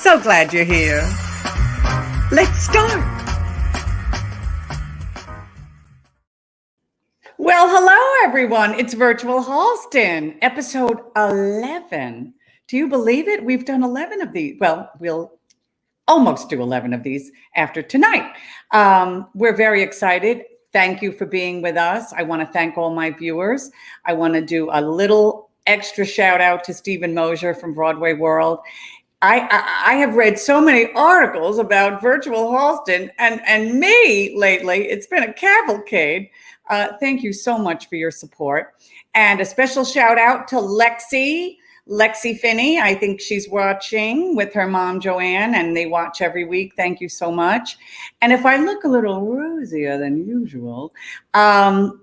So glad you're here. Let's start. Well, hello, everyone. It's Virtual Halston, episode 11. Do you believe it? We've done 11 of these. Well, we'll almost do 11 of these after tonight. We're very excited. Thank you for being with us. I want to thank all my viewers. I want to do a little extra shout out to Stephen Mosier from Broadway World. I have read so many articles about Virtual Halston and me lately. It's been a cavalcade. Thank you so much for your support. And a special shout out to Lexi Finney. I think she's watching with her mom, Joanne, and they watch every week. Thank you so much. And if I look a little rosier than usual, look,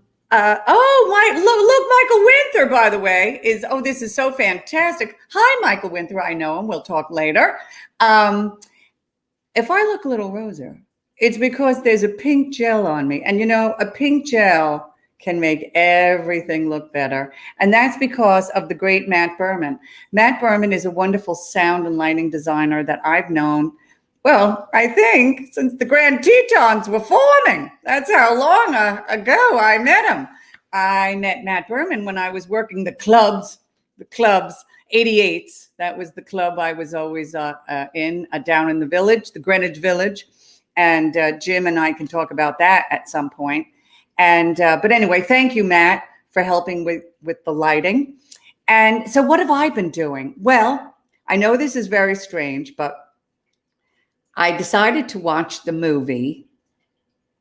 Michael Winther, by the way, this is so fantastic. Hi, Michael Winther. I know him. We'll talk later. If I look a little rosier, it's because there's a pink gel on me. And you know, a pink gel can make everything look better. And that's because of the great Matt Berman. Matt Berman is a wonderful sound and lighting designer that I've known, well, I think since the Grand Tetons were forming. That's how long ago I met him. I met Matt Berman when I was working the clubs, 88s. That was the club I was always in, down in the village, the Greenwich Village. And Jim and I can talk about that at some point. And but anyway, thank you, Matt, for helping with the lighting. And so what have I been doing? Well, I know this is very strange, but I decided to watch the movie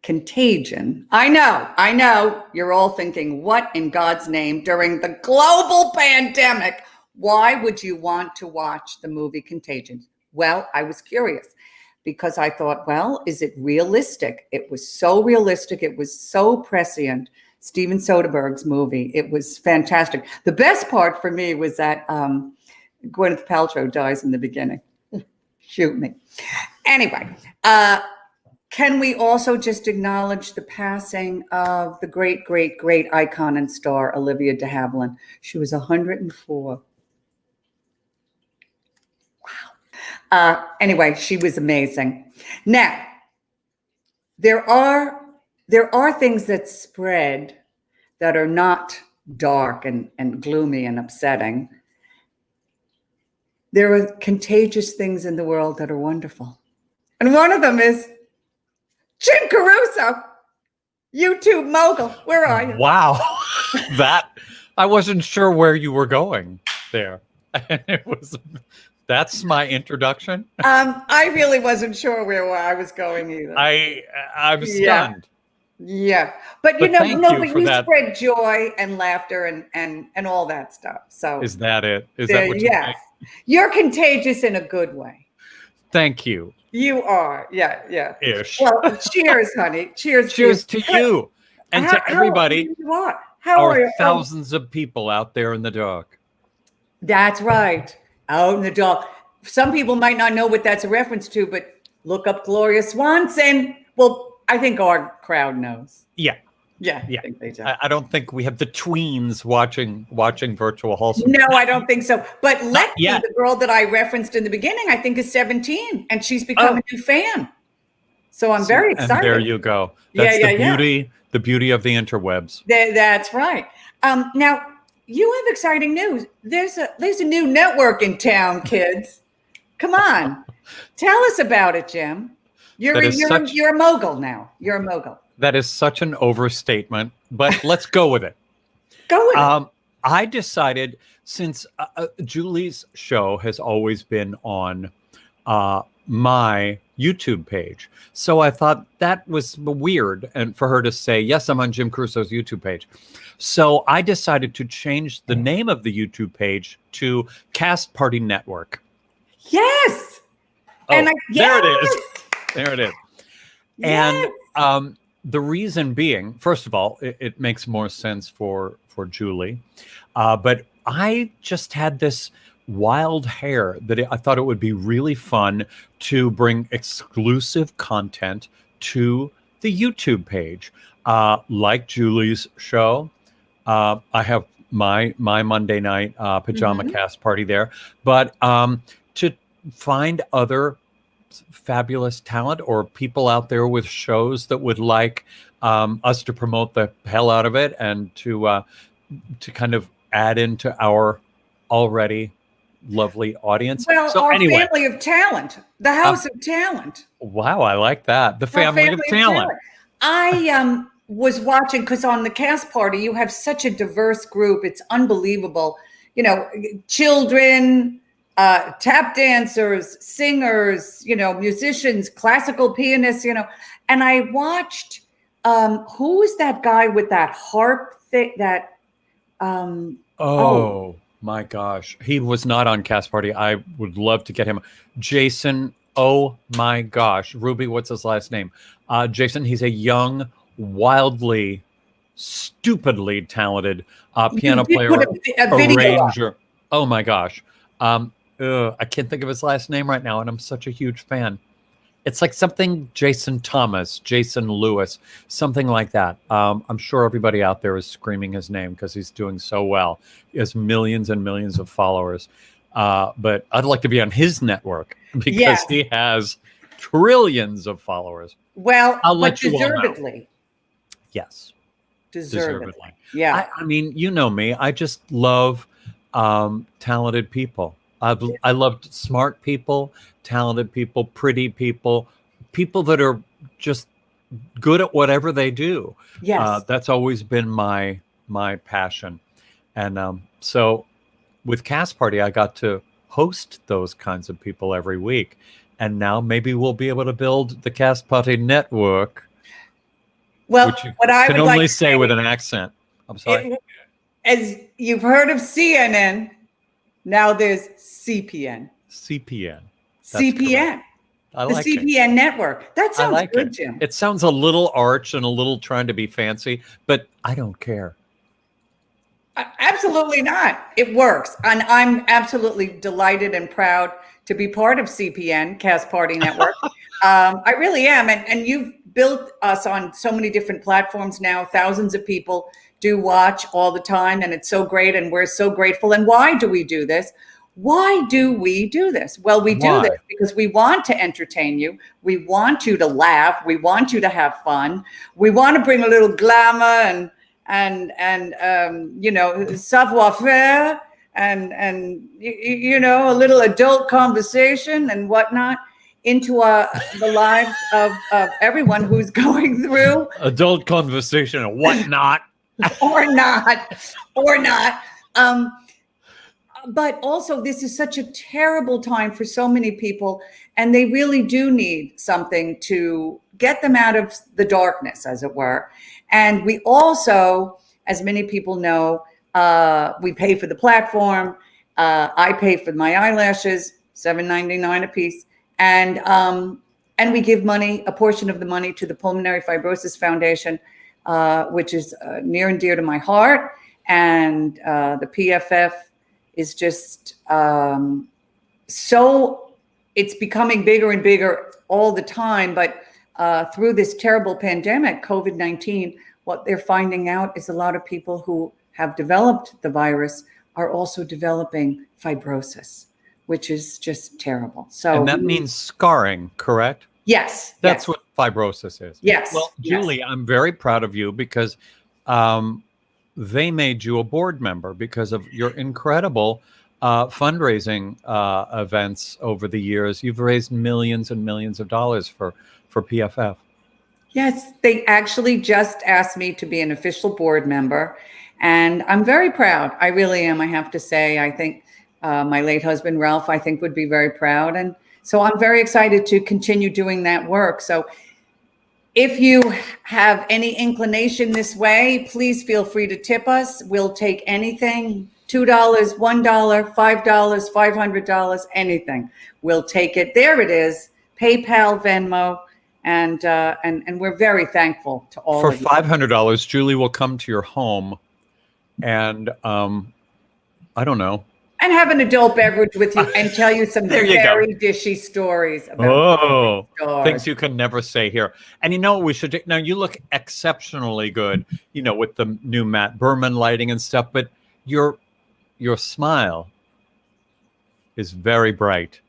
Contagion. I know, you're all thinking, what in God's name during the global pandemic? Why would you want to watch the movie Contagion? Well, I was curious. Because I thought, well, is it realistic? It was so realistic. It was so prescient. Steven Soderbergh's movie. It was fantastic. The best part for me was that Gwyneth Paltrow dies in the beginning. Shoot me. Anyway, can we also just acknowledge the passing of the great, great, great icon and star, Olivia de Havilland? She was 104. Anyway, she was amazing. Now, there are things that spread that are not dark and gloomy and upsetting. There are contagious things in the world that are wonderful. And one of them is Jim Caruso, YouTube mogul. Where are you? Wow. I wasn't sure where you were going there. That's my introduction. I really wasn't sure where I was going either. I'm stunned. Yeah. But you spread joy and laughter and all that stuff. So is that it? Is that what you think? You're contagious in a good way. Thank you. You are. Yeah. Ish. Well, cheers, honey. Cheers to you and to everybody. How are you? Thousands of people out there in the dark. That's right. Out in the dark. Some people might not know what that's a reference to, but look up Gloria Swanson. Well, I think our crowd knows. Yeah. I think they do. I don't think we have the tweens watching Virtual Halston. No, I don't think so. But Lexi, the girl that I referenced in the beginning, I think is 17, and she's become a new fan. So I'm very excited. And there you go. That's the beauty of the interwebs. That's right. Now, you have exciting news. There's a new network in town, kids. Come on. Tell us about it, Jim. You're a mogul now. You're a mogul. That is such an overstatement, but let's go with it. Go with it. I decided, since Julie's show has always been on my YouTube page, so I thought that was weird, and for her to say, yes, I'm on Jim Caruso's YouTube page. So I decided to change the name of the YouTube page to Cast Party Network. Yes. There it is. There it is. Yes. And the reason being, first of all, it makes more sense for Julie. But I just had this wild hair that I thought it would be really fun to bring exclusive content to the YouTube page, like Julie's show. I have my Monday night pajama cast party there, but to find other fabulous talent or people out there with shows that would like us to promote the hell out of it and to kind of add into our already lovely audience. Well, So our anyway, family of talent, the House of Talent. wow, I like that. The Our family of talent. I was watching because on the cast party you have such a diverse group. It's unbelievable. You know, children, tap dancers, singers, you know, musicians, classical pianists. You know, and I watched. Who was that guy with that harp thing? That Oh my gosh. He was not on Cast Party. I would love to get him. Jason, oh my gosh. Ruby, what's his last name? Jason, he's a young, wildly, stupidly talented piano you did player, put a video arranger. up. Oh my gosh. I can't think of his last name right now, and I'm such a huge fan. It's like something Jason Thomas, Jason Lewis, something like that. I'm sure everybody out there is screaming his name because he's doing so well. He has millions and millions of followers. But I'd like to be on his network because he has trillions of followers. Well, I'll but let you all know. deservedly. Yes. Deservedly. Yeah. I mean, you know me. I just love talented people. I love smart people, talented people, pretty people, people that are just good at whatever they do. Yes. That's always been my passion. And so with Cast Party, I got to host those kinds of people every week. And now maybe we'll be able to build the Cast Party network. Well, which you what I can would only like say with an accent. I'm sorry. As you've heard of CNN, now there's CPN. CPN. CPN. I The like CPN it. network. That I sounds like good, it. Jim. It sounds a little arch and a little trying to be fancy, but I don't care. Absolutely not. It works. And I'm absolutely delighted and proud to be part of CPN, Cast Party Network. I really am. And you've built us on so many different platforms now. Thousands of people do watch all the time. And it's so great. And we're so grateful. And why do we do this? Why do we do this? Well, we do this because we want to entertain you. We want you to laugh. We want you to have fun. We want to bring a little glamour and you know, savoir faire and you know, a little adult conversation and whatnot into the lives of everyone who's going through adult conversation and whatnot. or not. But also, this is such a terrible time for so many people, and they really do need something to get them out of the darkness, as it were. And we also, as many people know, we pay for the platform. I pay for my eyelashes, $7.99 a piece, and we give money, a portion of the money, to the Pulmonary Fibrosis Foundation, which is near and dear to my heart. And the PFF is just so, it's becoming bigger and bigger all the time. But through this terrible pandemic, COVID-19, what they're finding out is a lot of people who have developed the virus are also developing fibrosis, which is just terrible. So, and that means scarring, correct? Yes. That's what fibrosis is. Yes. Well, Julie, I'm very proud of you because they made you a board member because of your incredible fundraising events over the years. You've raised millions and millions of dollars for PFF. Yes, they actually just asked me to be an official board member, and I'm very proud. I really am, I have to say. I think my late husband, Ralph, I think would be very proud. And so I'm very excited to continue doing that work. So if you have any inclination this way, please feel free to tip us. We'll take anything, $2, $1, $5, $500, anything. We'll take it. There it is, PayPal, Venmo. And we're very thankful to all of you. For $500, Julie will come to your home and I don't know. And have an adult beverage with you and tell you some very dishy stories about things you can never say here. And you know what we should do? Now you look exceptionally good, you know, with the new Matt Berman lighting and stuff, but your smile is very bright.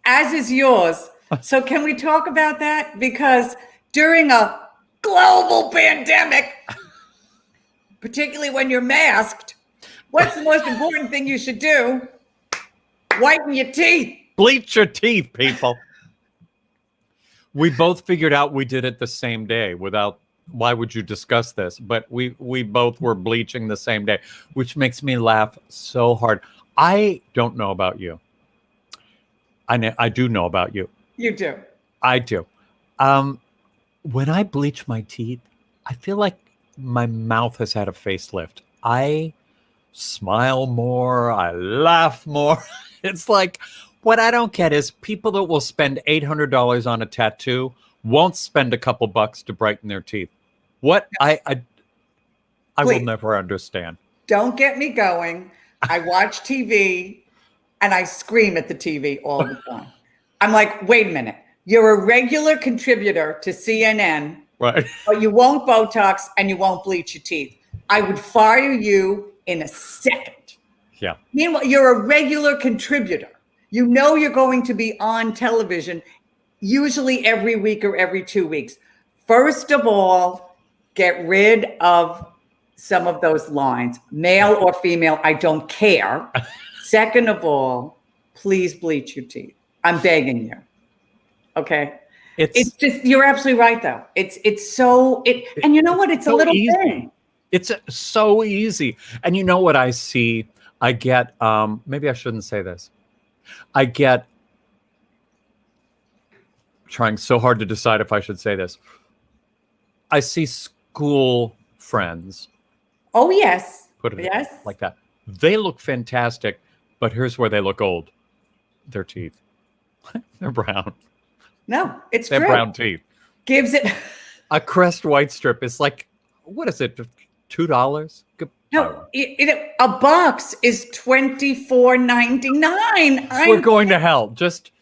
as is yours. So can we talk about that? Because during a global pandemic, particularly when you're masked, what's the most important thing you should do? Whiten your teeth. Bleach your teeth, people. We both figured out we did it the same day without, why would you discuss this? But we both were bleaching the same day, which makes me laugh so hard. I don't know about you. I do know about you. You do. I do. When I bleach my teeth, I feel like my mouth has had a facelift. I smile more. I laugh more. It's like, what I don't get is people that will spend $800 on a tattoo won't spend a couple bucks to brighten their teeth. What? I will never understand. Don't get me going. I watch TV and I scream at the TV all the time. I'm like, wait a minute. You're a regular contributor to CNN, right? But you won't Botox and you won't bleach your teeth. I would fire you in a second. Yeah. Meanwhile, you're a regular contributor. You know you're going to be on television, usually every week or every 2 weeks. First of all, get rid of some of those lines, male or female, I don't care. Second of all, please bleach your teeth. I'm begging you. Okay. It's just, you're absolutely right though. And you know what? It's so a little easy. thing. It's so easy. And you know what I see? I get, maybe I shouldn't say this. I get, trying so hard to decide if I should say this. I see school friends. Oh, yes. Put it yes. like that. They look fantastic, but here's where they look old. Their teeth. They're brown. No, it's They're true. brown teeth. Gives it. A Crest White Strip is like, what is it? $2? No, a box is $24.99. We're going to hell. Just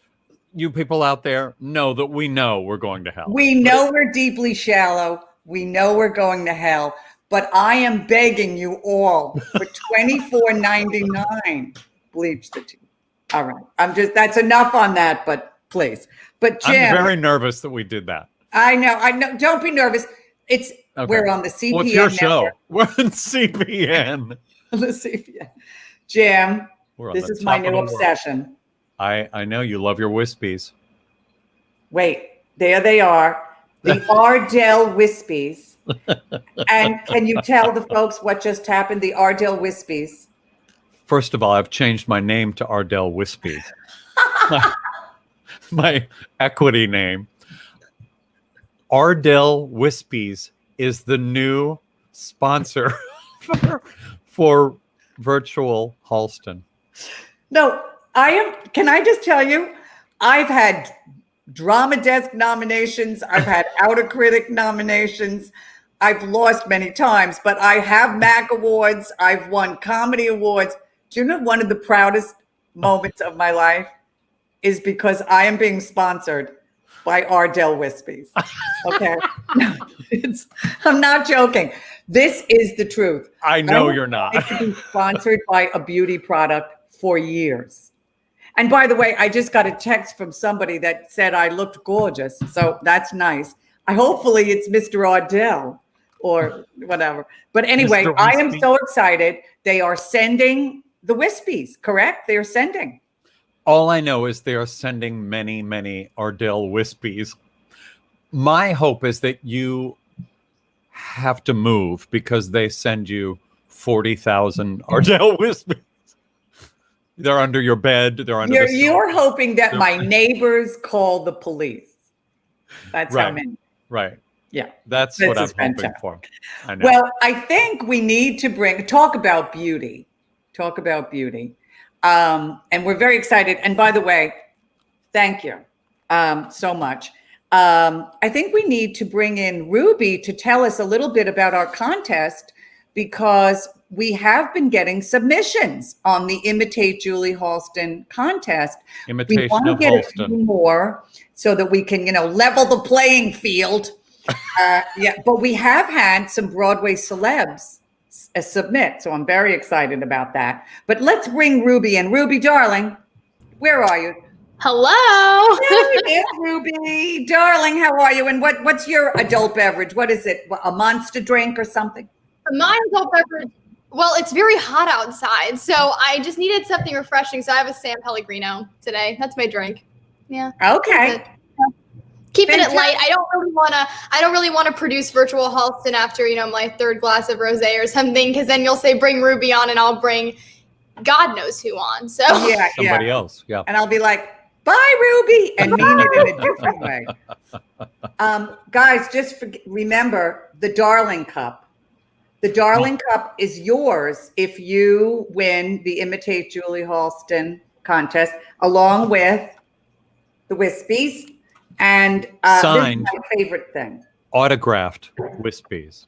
you people out there know that we know we're going to hell. We know we're deeply shallow. We know we're going to hell. But I am begging you all for $24.99. Bleach the teeth. All right. That's enough on that, but please. But Jim, I'm very nervous that we did that. I know. Don't be nervous. We're on the CPN. What's your network. show? We're on CPN. The CPN. Jim, this is my new obsession. I know you love your Wispies. Wait, there they are. The Ardell Wispies. And can you tell the folks what just happened? The Ardell Wispies. First of all, I've changed my name to Ardell Wispies. my equity name. Ardell Wispies is the new sponsor for virtual Halston. No, can I just tell you, I've had Drama Desk nominations. I've had Outer Critic nominations. I've lost many times, but I have MAC awards. I've won comedy awards. Do you know one of the proudest moments of my life is because I am being sponsored by Ardell Wispies. Okay. I'm not joking. This is the truth. I know you're not. I've been sponsored by a beauty product for years. And by the way, I just got a text from somebody that said I looked gorgeous. So that's nice. Hopefully it's Mr. Ardell or whatever. But anyway, I am so excited. They are sending the Wispies, correct? They are sending. All I know is they are sending many, many Ardell Wispies. My hope is that you have to move because they send you 40,000 Ardell Wispies. They're under your bed. They're under You're hoping that my neighbors call the police. That's right. How many. Right. Yeah. That's what I'm hoping for. I know. Well, I think we need to talk about beauty. And we're very excited. And by the way, thank you so much. I think we need to bring in Ruby to tell us a little bit about our contest because we have been getting submissions on the Imitate Julie Halston contest. Imitation we want to get Halston. A few more so that we can, level the playing field. But we have had some Broadway celebs submit. So I'm very excited about that. But let's bring Ruby in. Ruby, darling, where are you? Hello. Hey, Ruby, darling, how are you? And what's your adult beverage? What is it? A Monster drink or something? My adult beverage. Well, it's very hot outside, so I just needed something refreshing. So I have a San Pellegrino today. That's my drink. Yeah. Okay. Keeping it light. I don't really want to produce virtual Halston after, my third glass of rosé or something, because then you'll say bring Ruby on and I'll bring God knows who on. So somebody else. Yeah. And I'll be like, bye, Ruby, and mean it in a different way. Guys, just remember the Darling Cup. The Darling Cup is yours if you win the Imitate Julie Halston contest, along with the Wispies. And signed, this is my favorite thing. Autographed Wispies.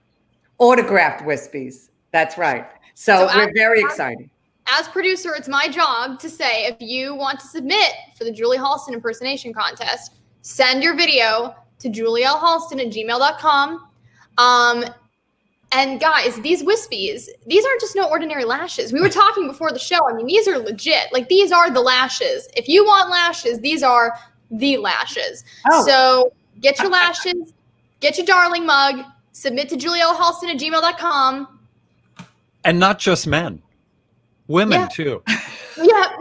Autographed Wispies. That's right. So we're very excited. As producer, it's my job to say, if you want to submit for the Julie Halston impersonation contest, send your video to julielhalston@gmail.com. And guys, these Wispies, these aren't just no ordinary lashes. We were talking before the show. I mean, these are legit. Like, these are the lashes. If you want lashes, these are the lashes. Oh. So get your lashes, get your Darling mug, submit to julielhalston@gmail.com. And not just men. Women too. Yeah.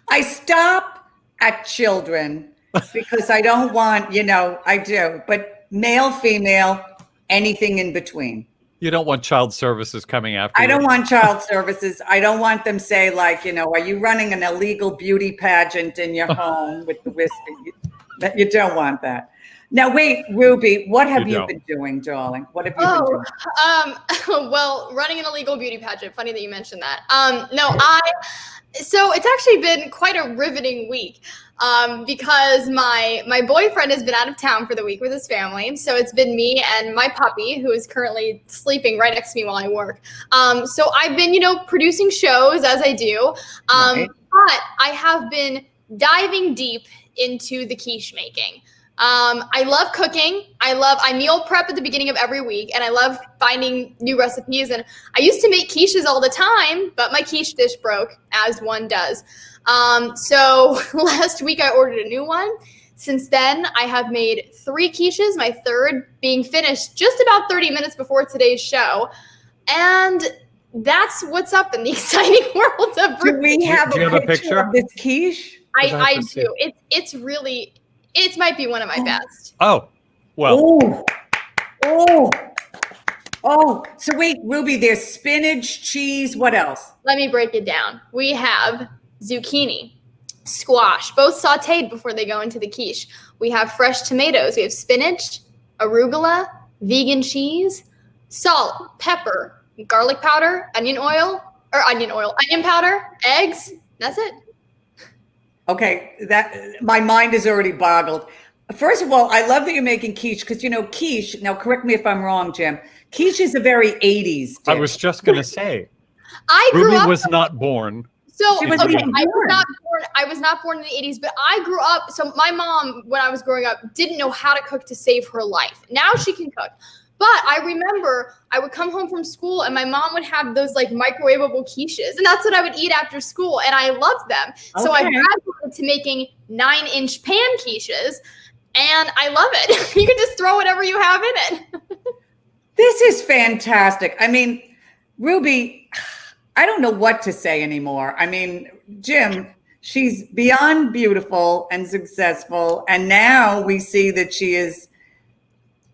I stop at children because I don't want, I do, but male, female, anything in between. You don't want child services coming after you. I don't want child services. I don't want them say like, are you running an illegal beauty pageant in your home with the Wispy? You don't want that. Now, wait, Ruby, what have you been doing, darling? What have you been doing? Well, running an illegal beauty pageant. Funny that you mentioned that. So it's actually been quite a riveting week because my boyfriend has been out of town for the week with his family. So it's been me and my puppy, who is currently sleeping right next to me while I work. So I've been, producing shows as I do. Right. But I have been diving deep into the quiche making. I love cooking. I meal prep at the beginning of every week, and I love finding new recipes. And I used to make quiches all the time, but my quiche dish broke, as one does. So last week I ordered a new one. Since then, I have made 3 quiches, my third being finished just about 30 minutes before today's show. And that's what's up in the exciting world of Do we have a picture of this quiche? I do. It might be one of my best. Oh, well. Oh. So wait, Ruby, there's spinach, cheese. What else? Let me break it down. We have zucchini, squash, both sauteed before they go into the quiche. We have fresh tomatoes. We have spinach, arugula, vegan cheese, salt, pepper, garlic powder, onion powder, eggs. That's it. Okay, my mind is already boggled. First of all, I love that you're making quiche because quiche. Now, correct me if I'm wrong, Jim. Quiche is a very 80s dish. I was just going to say, Ruby was not born. So I was not born in the 80s, but I grew up. So my mom, when I was growing up, didn't know how to cook to save her life. Now she can cook. But I remember I would come home from school and my mom would have those like microwavable quiches, and that's what I would eat after school, and I loved them. Okay. So I graduated to making 9-inch pan quiches, and I love it. You can just throw whatever you have in it. This is fantastic. I mean, Ruby, I don't know what to say anymore. I mean, Jim, she's beyond beautiful and successful, and now we see that she is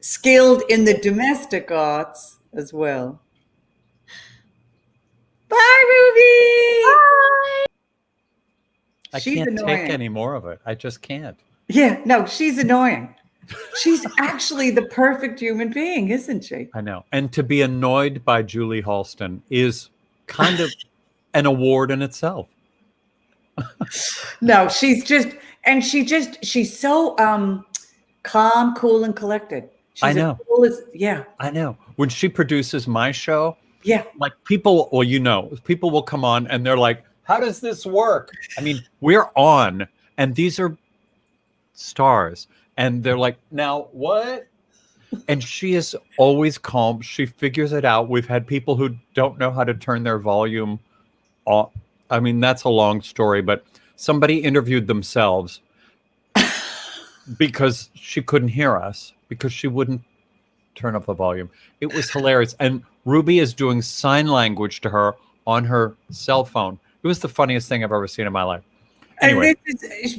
skilled in the domestic arts as well. Bye, Ruby. Bye. I can't take any more of it. I just can't. Yeah, no, she's annoying. She's actually the perfect human being, isn't she? I know. And to be annoyed by Julie Halston is kind of an award in itself. No, she's so calm, cool, and collected. I know. Yeah. I know. When she produces my show, yeah, like people will come on and they're like, how does this work? I mean, we're on and these are stars and they're like, now what? And she is always calm. She figures it out. We've had people who don't know how to turn their volume I mean, that's a long story, but somebody interviewed themselves because she couldn't hear us because she wouldn't turn up the volume. It was hilarious. And Ruby is doing sign language to her on her cell phone. It was the funniest thing I've ever seen in my life. Anyway.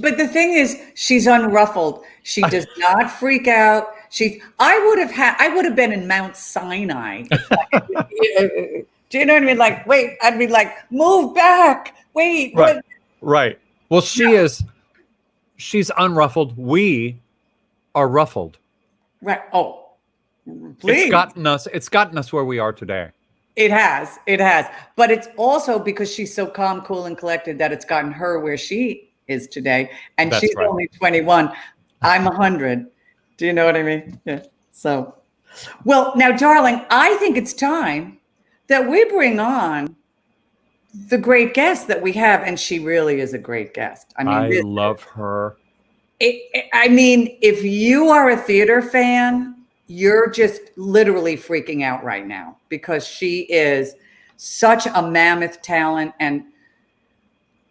But the thing is, she's unruffled. She does not freak out. I would have been in Mount Sinai. Do you know what I mean? Like, wait, I'd be like, move back. Wait. Right. What? Right. Well, she's unruffled. We are ruffled. Right. Oh, please. It's gotten us where we are today. It has. But it's also because she's so calm, cool, and collected that it's gotten her where she is today. And That's she's right. only 21. I'm 100. Do you know what I mean? Yeah. So, well, now, darling, I think it's time that we bring on the great guest that we have. And she really is a great guest. I mean, I love her. I mean, if you are a theater fan, you're just literally freaking out right now because she is such a mammoth talent. And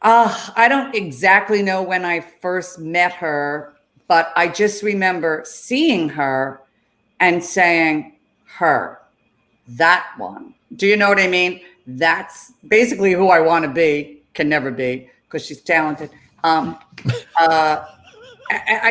I don't exactly know when I first met her, but I just remember seeing her and saying, her, that one. Do you know what I mean? That's basically who I want to be, can never be, because she's talented. I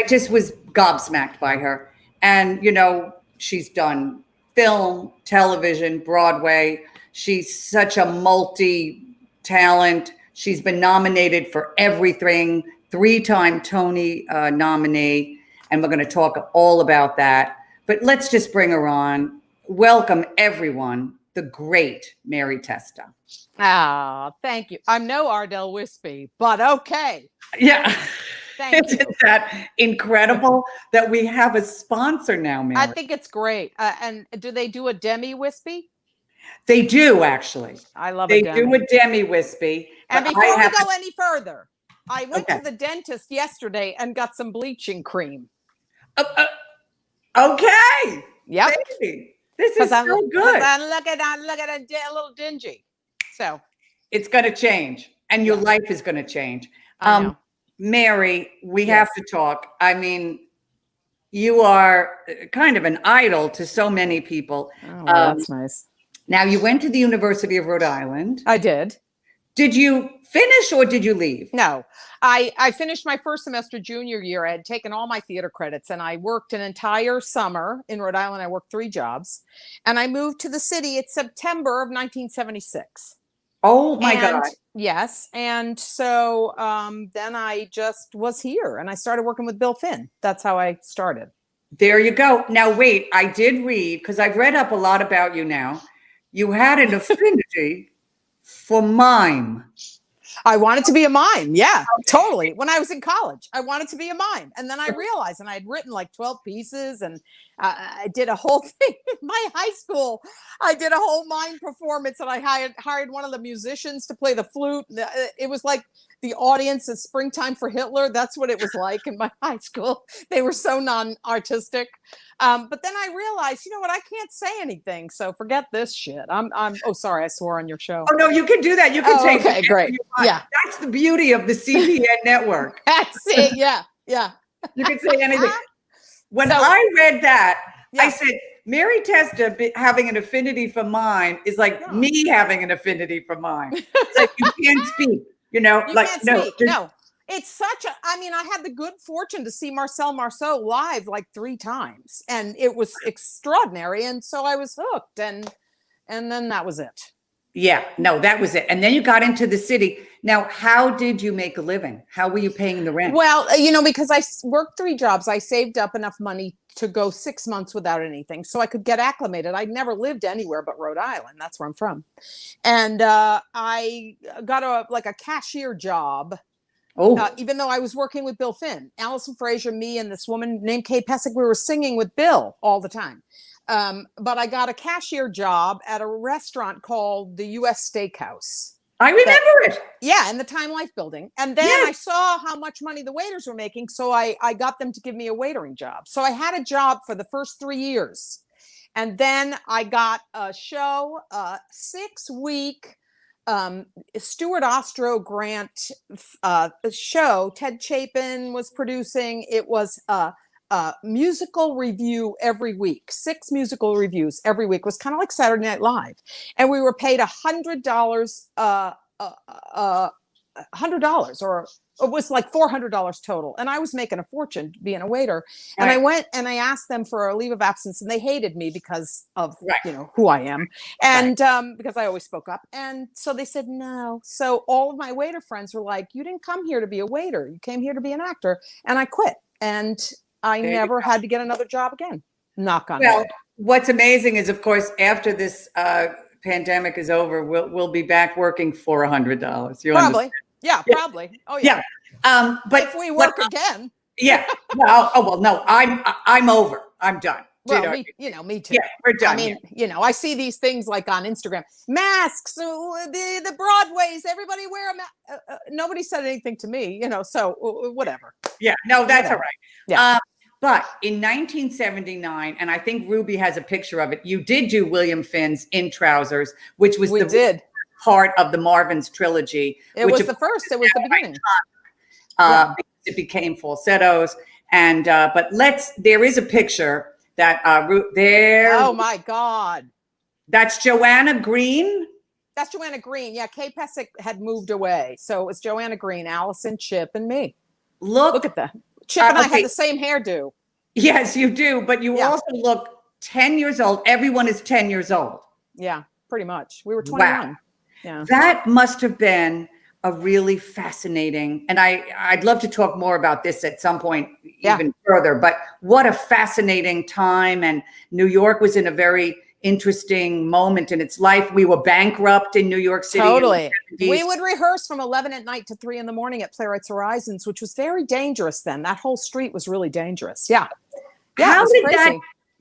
just was gobsmacked by her. And, you know, she's done film, television, Broadway. She's such a multi-talent. She's been nominated for everything, 3-time Tony nominee. And we're going to talk all about that. But let's just bring her on. Welcome, everyone, the great Mary Testa. Ah, thank you. I'm no Ardell Wispy, but okay. Yeah. Thank you. Isn't that incredible that we have a sponsor now, Mary? I think it's great. And do they do a demi wispy? They do, actually. I love They a demi. do a demi wispy. And but before I we have- go any further, I went Okay. to the dentist yesterday and got some bleaching cream. Okay. Yep. Baby, this is so good. I'm looking a little dingy. So It's going to change, and your life is going to change. I know. Mary, we Yes. have to talk. I mean, you are kind of an idol to so many people. Oh, well, that's nice. Now, you went to the University of Rhode Island. I did. Did you finish or did you leave? No, I finished my first semester junior year. I had taken all my theater credits and I worked an entire summer in Rhode Island. I worked 3 jobs and I moved to the city in September of 1976. Oh my God. Yes. And so then I just was here and I started working with Bill Finn. That's how I started. There you go. Now, wait, I did read, because I've read up a lot about you now. You had an affinity for mime. I wanted to be a mime. Yeah, totally. When I was in college, I wanted to be a mime. And then I realized, and I had written like 12 pieces and I did a whole thing in my high school. I did a whole mime performance and I hired one of the musicians to play the flute. It was like the audience at Springtime for Hitler. That's what it was like in my high school. They were so non-artistic. But then I realized, you know what? I can't say anything. So forget this shit. Oh, sorry. I swore on your show. Oh, no, you can do that. You can say, okay, great. Yeah. That's the beauty of the CPN network. That's it. Yeah. Yeah. You can say anything. When I read that, Yeah. I said, Mary Testa having an affinity for mime is like me having an affinity for mime. It's like you can't speak, you know, You like, can't no. speak. No. It's such a, I mean, I had the good fortune to see Marcel Marceau live like 3 times and it was extraordinary. And so I was hooked and then that was it. Yeah, no, that was it. And then you got into the city. Now, how did you make a living? How were you paying the rent? Well, you know, because I worked 3 jobs, I saved up enough money to go 6 months without anything so I could get acclimated. I'd never lived anywhere but Rhode Island. That's where I'm from. And I got a cashier job. Even though I was working with Bill Finn, Allison Fraser, me, and this woman named Kay Pesic, we were singing with Bill all the time. But I got a cashier job at a restaurant called the U.S. Steakhouse. I remember it. Yeah, in the Time Life building. And then I saw how much money the waiters were making, so I got them to give me a waitering job. So I had a job for the first 3 years. And then I got a show, a 6-week Stuart Ostro Grant show. Ted Chapin was producing. It was musical review every week, 6 musical reviews every week. It was kind of like Saturday Night Live, and we were paid $100, $100, or it was like $400 total. And I was making a fortune being a waiter. And I went and I asked them for a leave of absence, and they hated me because of, who I am. And because I always spoke up. And so they said, no. So all of my waiter friends were like, you didn't come here to be a waiter. You came here to be an actor. And I quit. And I never had to get another job again. Knock on wood. What's amazing is, of course, after this pandemic is over, we'll be back working for $100. Probably. Understand. Yeah, probably. Oh yeah. But if we work again. Yeah. No. Oh well. No. I'm over. I'm done. Well, me too. Yeah, we're done. I mean, I see these things like on Instagram, masks, the Broadways, everybody wear a mask. Nobody said anything to me, so whatever. Yeah. No, that's all right. Yeah. But in 1979, and I think Ruby has a picture of it, you did do William Finn's In Trousers, which was part of the Marvin's trilogy. It was the first. It was the beginning. It became falsettos, and but there is a picture that there. Oh my God, that's Joanna Green. That's Joanna Green. Yeah, Kay Pesic had moved away, so it was Joanna Green, Allison, Chip, and me. Look at that. Chip and I had the same hairdo. Yes, you do, but you also look 10 years old. Everyone is 10 years old. Yeah, pretty much. We were 21. Wow. Yeah. That must have been a really fascinating, and I'd love to talk more about this at some point even further, but what a fascinating time. And New York was in a very interesting moment in its life. We were bankrupt in New York City. Totally. We would rehearse from 11 at night to 3 in the morning at Playwrights Horizons, which was very dangerous then. That whole street was really dangerous. Yeah. How did that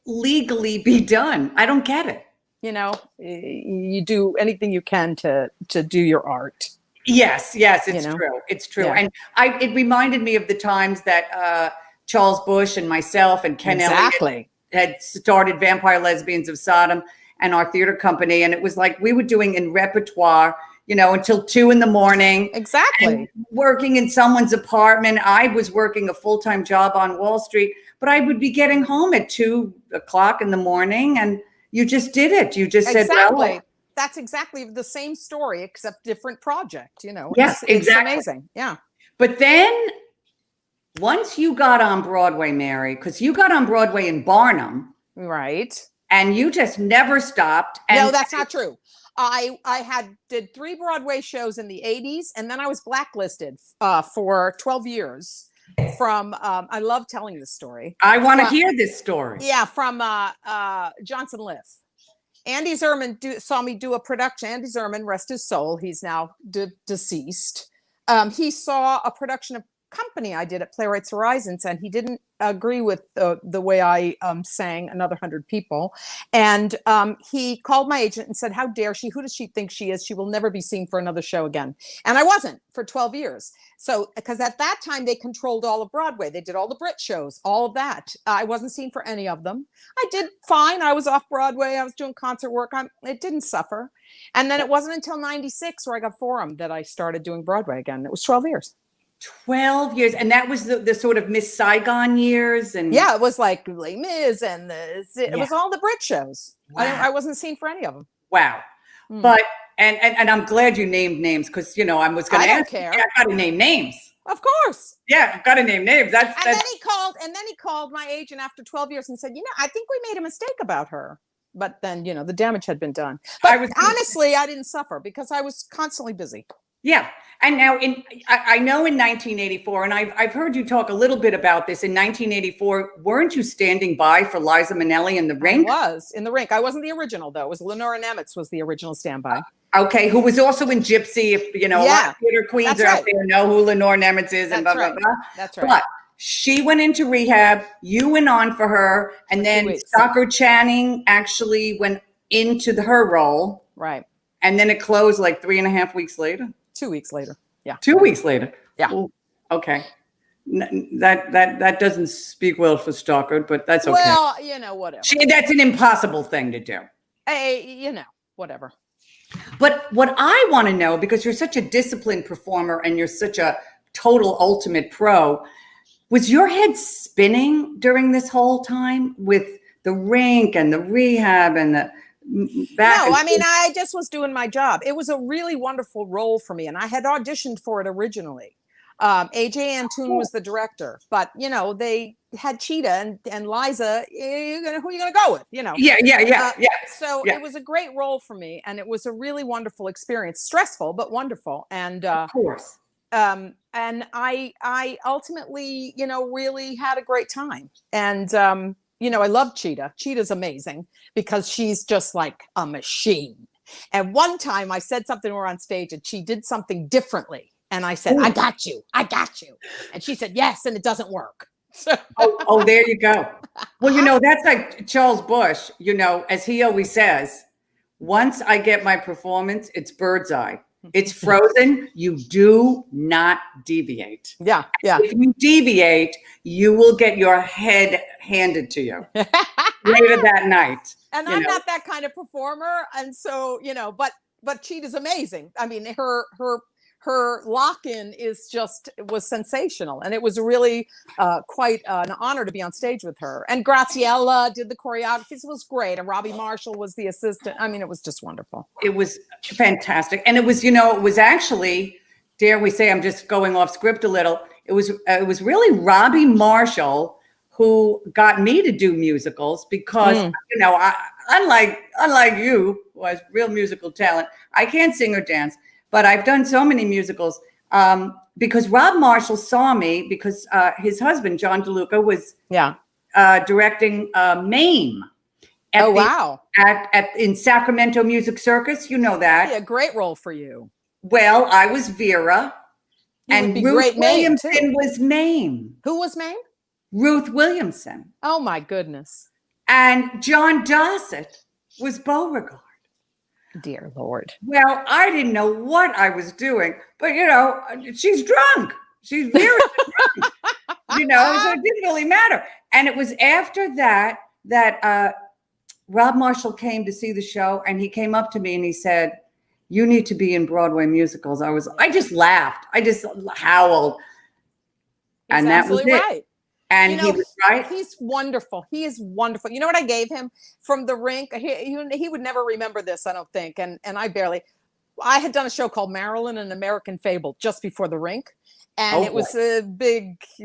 legally be done? I don't get it. You do anything you can to do your art. Yes, it's true. It's true. Yeah. And it reminded me of the times that Charles Busch and myself and Ken Elliott had started Vampire Lesbians of Sodom and our theater company. And it was like we were doing in repertoire, until 2 in the morning. Exactly. Working in someone's apartment. I was working a full-time job on Wall Street, but I would be getting home at 2 o'clock in the morning, and you just did it. You just said, well, that's exactly the same story, except different project, Yes, exactly. It's amazing. Yeah. But then once you got on Broadway, Mary, because you got on Broadway in Barnum. Right. And you just never stopped. And no, that's not true. I did 3 Broadway shows in the 80s, and then I was blacklisted for 12 years from, I love telling this story. I want to hear this story. Yeah, from Johnson Liff. Andy Zerman saw me do a production. Andy Zerman, rest his soul, he's now deceased. He saw a production of Company I did at Playwrights Horizons, and he didn't agree with the way I sang Another 100 People. And he called my agent and said, how dare she? Who does she think she is? She will never be seen for another show again. And I wasn't for 12 years. So, because at that time they controlled all of Broadway. They did all the Brit shows, all of that. I wasn't seen for any of them. I did fine. I was off Broadway. I was doing concert work. It didn't suffer. And then it wasn't until 96 where I got Forum that I started doing Broadway again. It was 12 years. 12 years. And that was the sort of Miss Saigon years. And yeah, it was like Les Mis and it was all the Brit shows. Wow. I wasn't seen for any of them. Wow. But and I'm glad you named names, because I was going to ask. Care. Yeah, I got to name names. Of course. Yeah, I've got to name names. Then he called my agent after 12 years and said, I think we made a mistake about her. But then, the damage had been done. But honestly, I didn't suffer because I was constantly busy. Yeah. And now I know in 1984, and I've heard you talk a little bit about this. In 1984, weren't you standing by for Liza Minnelli in the rink? I was in the rink. I wasn't the original, though. It was Lenora Nemitz was the original standby. Okay, who was also in Gypsy. If a lot of theater queens out there know who Lenore Nemitz is, and blah, blah, blah. That's right. But she went into rehab. You went on for her, and then Stockard Channing actually went into her role. Right. And then it closed like 3.5 weeks later. 2 weeks later. Yeah. 2 weeks later. Yeah. Ooh, okay. That doesn't speak well for Stockard, but that's okay. Well, whatever. That's an impossible thing to do. Hey, whatever. But what I want to know, because you're such a disciplined performer and you're such a total ultimate pro, was your head spinning during this whole time with the rink and the rehab and the back? No, I mean, I just was doing my job. It was a really wonderful role for me, and I had auditioned for it originally. AJ Antoon was the director, but they had Cheetah and Liza. Who are you gonna go with? Yeah. So it was a great role for me, and it was a really wonderful experience. Stressful, but wonderful. And of course. And I ultimately, really had a great time. And I love Cheetah. Cheetah's amazing because she's just like a machine. And one time I said something to her on stage, and she did something differently. And I said, I got you. And she said, yes, and it doesn't work. oh, there you go. Well, that's like Charles Bush, as he always says, once I get my performance, it's bird's eye. It's frozen. You do not deviate. Yeah. If you deviate, you will get your head handed to you later that night. And I'm not that kind of performer. And so, but Cheetah's amazing. I mean, her lock-in was sensational, and it was really quite an honor to be on stage with her. And Graciela did the choreography. It was great, and Robbie Marshall was the assistant. I mean, it was just wonderful. It was fantastic, and it was actually, dare we say, I'm just going off script a little. It was really Robbie Marshall who got me to do musicals because unlike you, who has real musical talent, I can't sing or dance. But I've done so many musicals because Rob Marshall saw me because his husband, John DeLuca, was directing MAME. Wow. In Sacramento Music Circus. You know that. Yeah, great role for you. Well, I was Vera. And Ruth Williamson was MAME. Who was MAME? Ruth Williamson. Oh, my goodness. And John Dossett was Beauregard. Dear Lord. Well, I didn't know what I was doing, but she's drunk. She's very drunk. So it didn't really matter. And it was after that Rob Marshall came to see the show, and he came up to me and he said, "You need to be in Broadway musicals." I just laughed. I just howled. He's and that was it. Right. And he was right. He's wonderful. He is wonderful. You know what I gave him from the rink? He would never remember this, I don't think. And I had done a show called Marilyn, an American Fable, just before the rink. And it was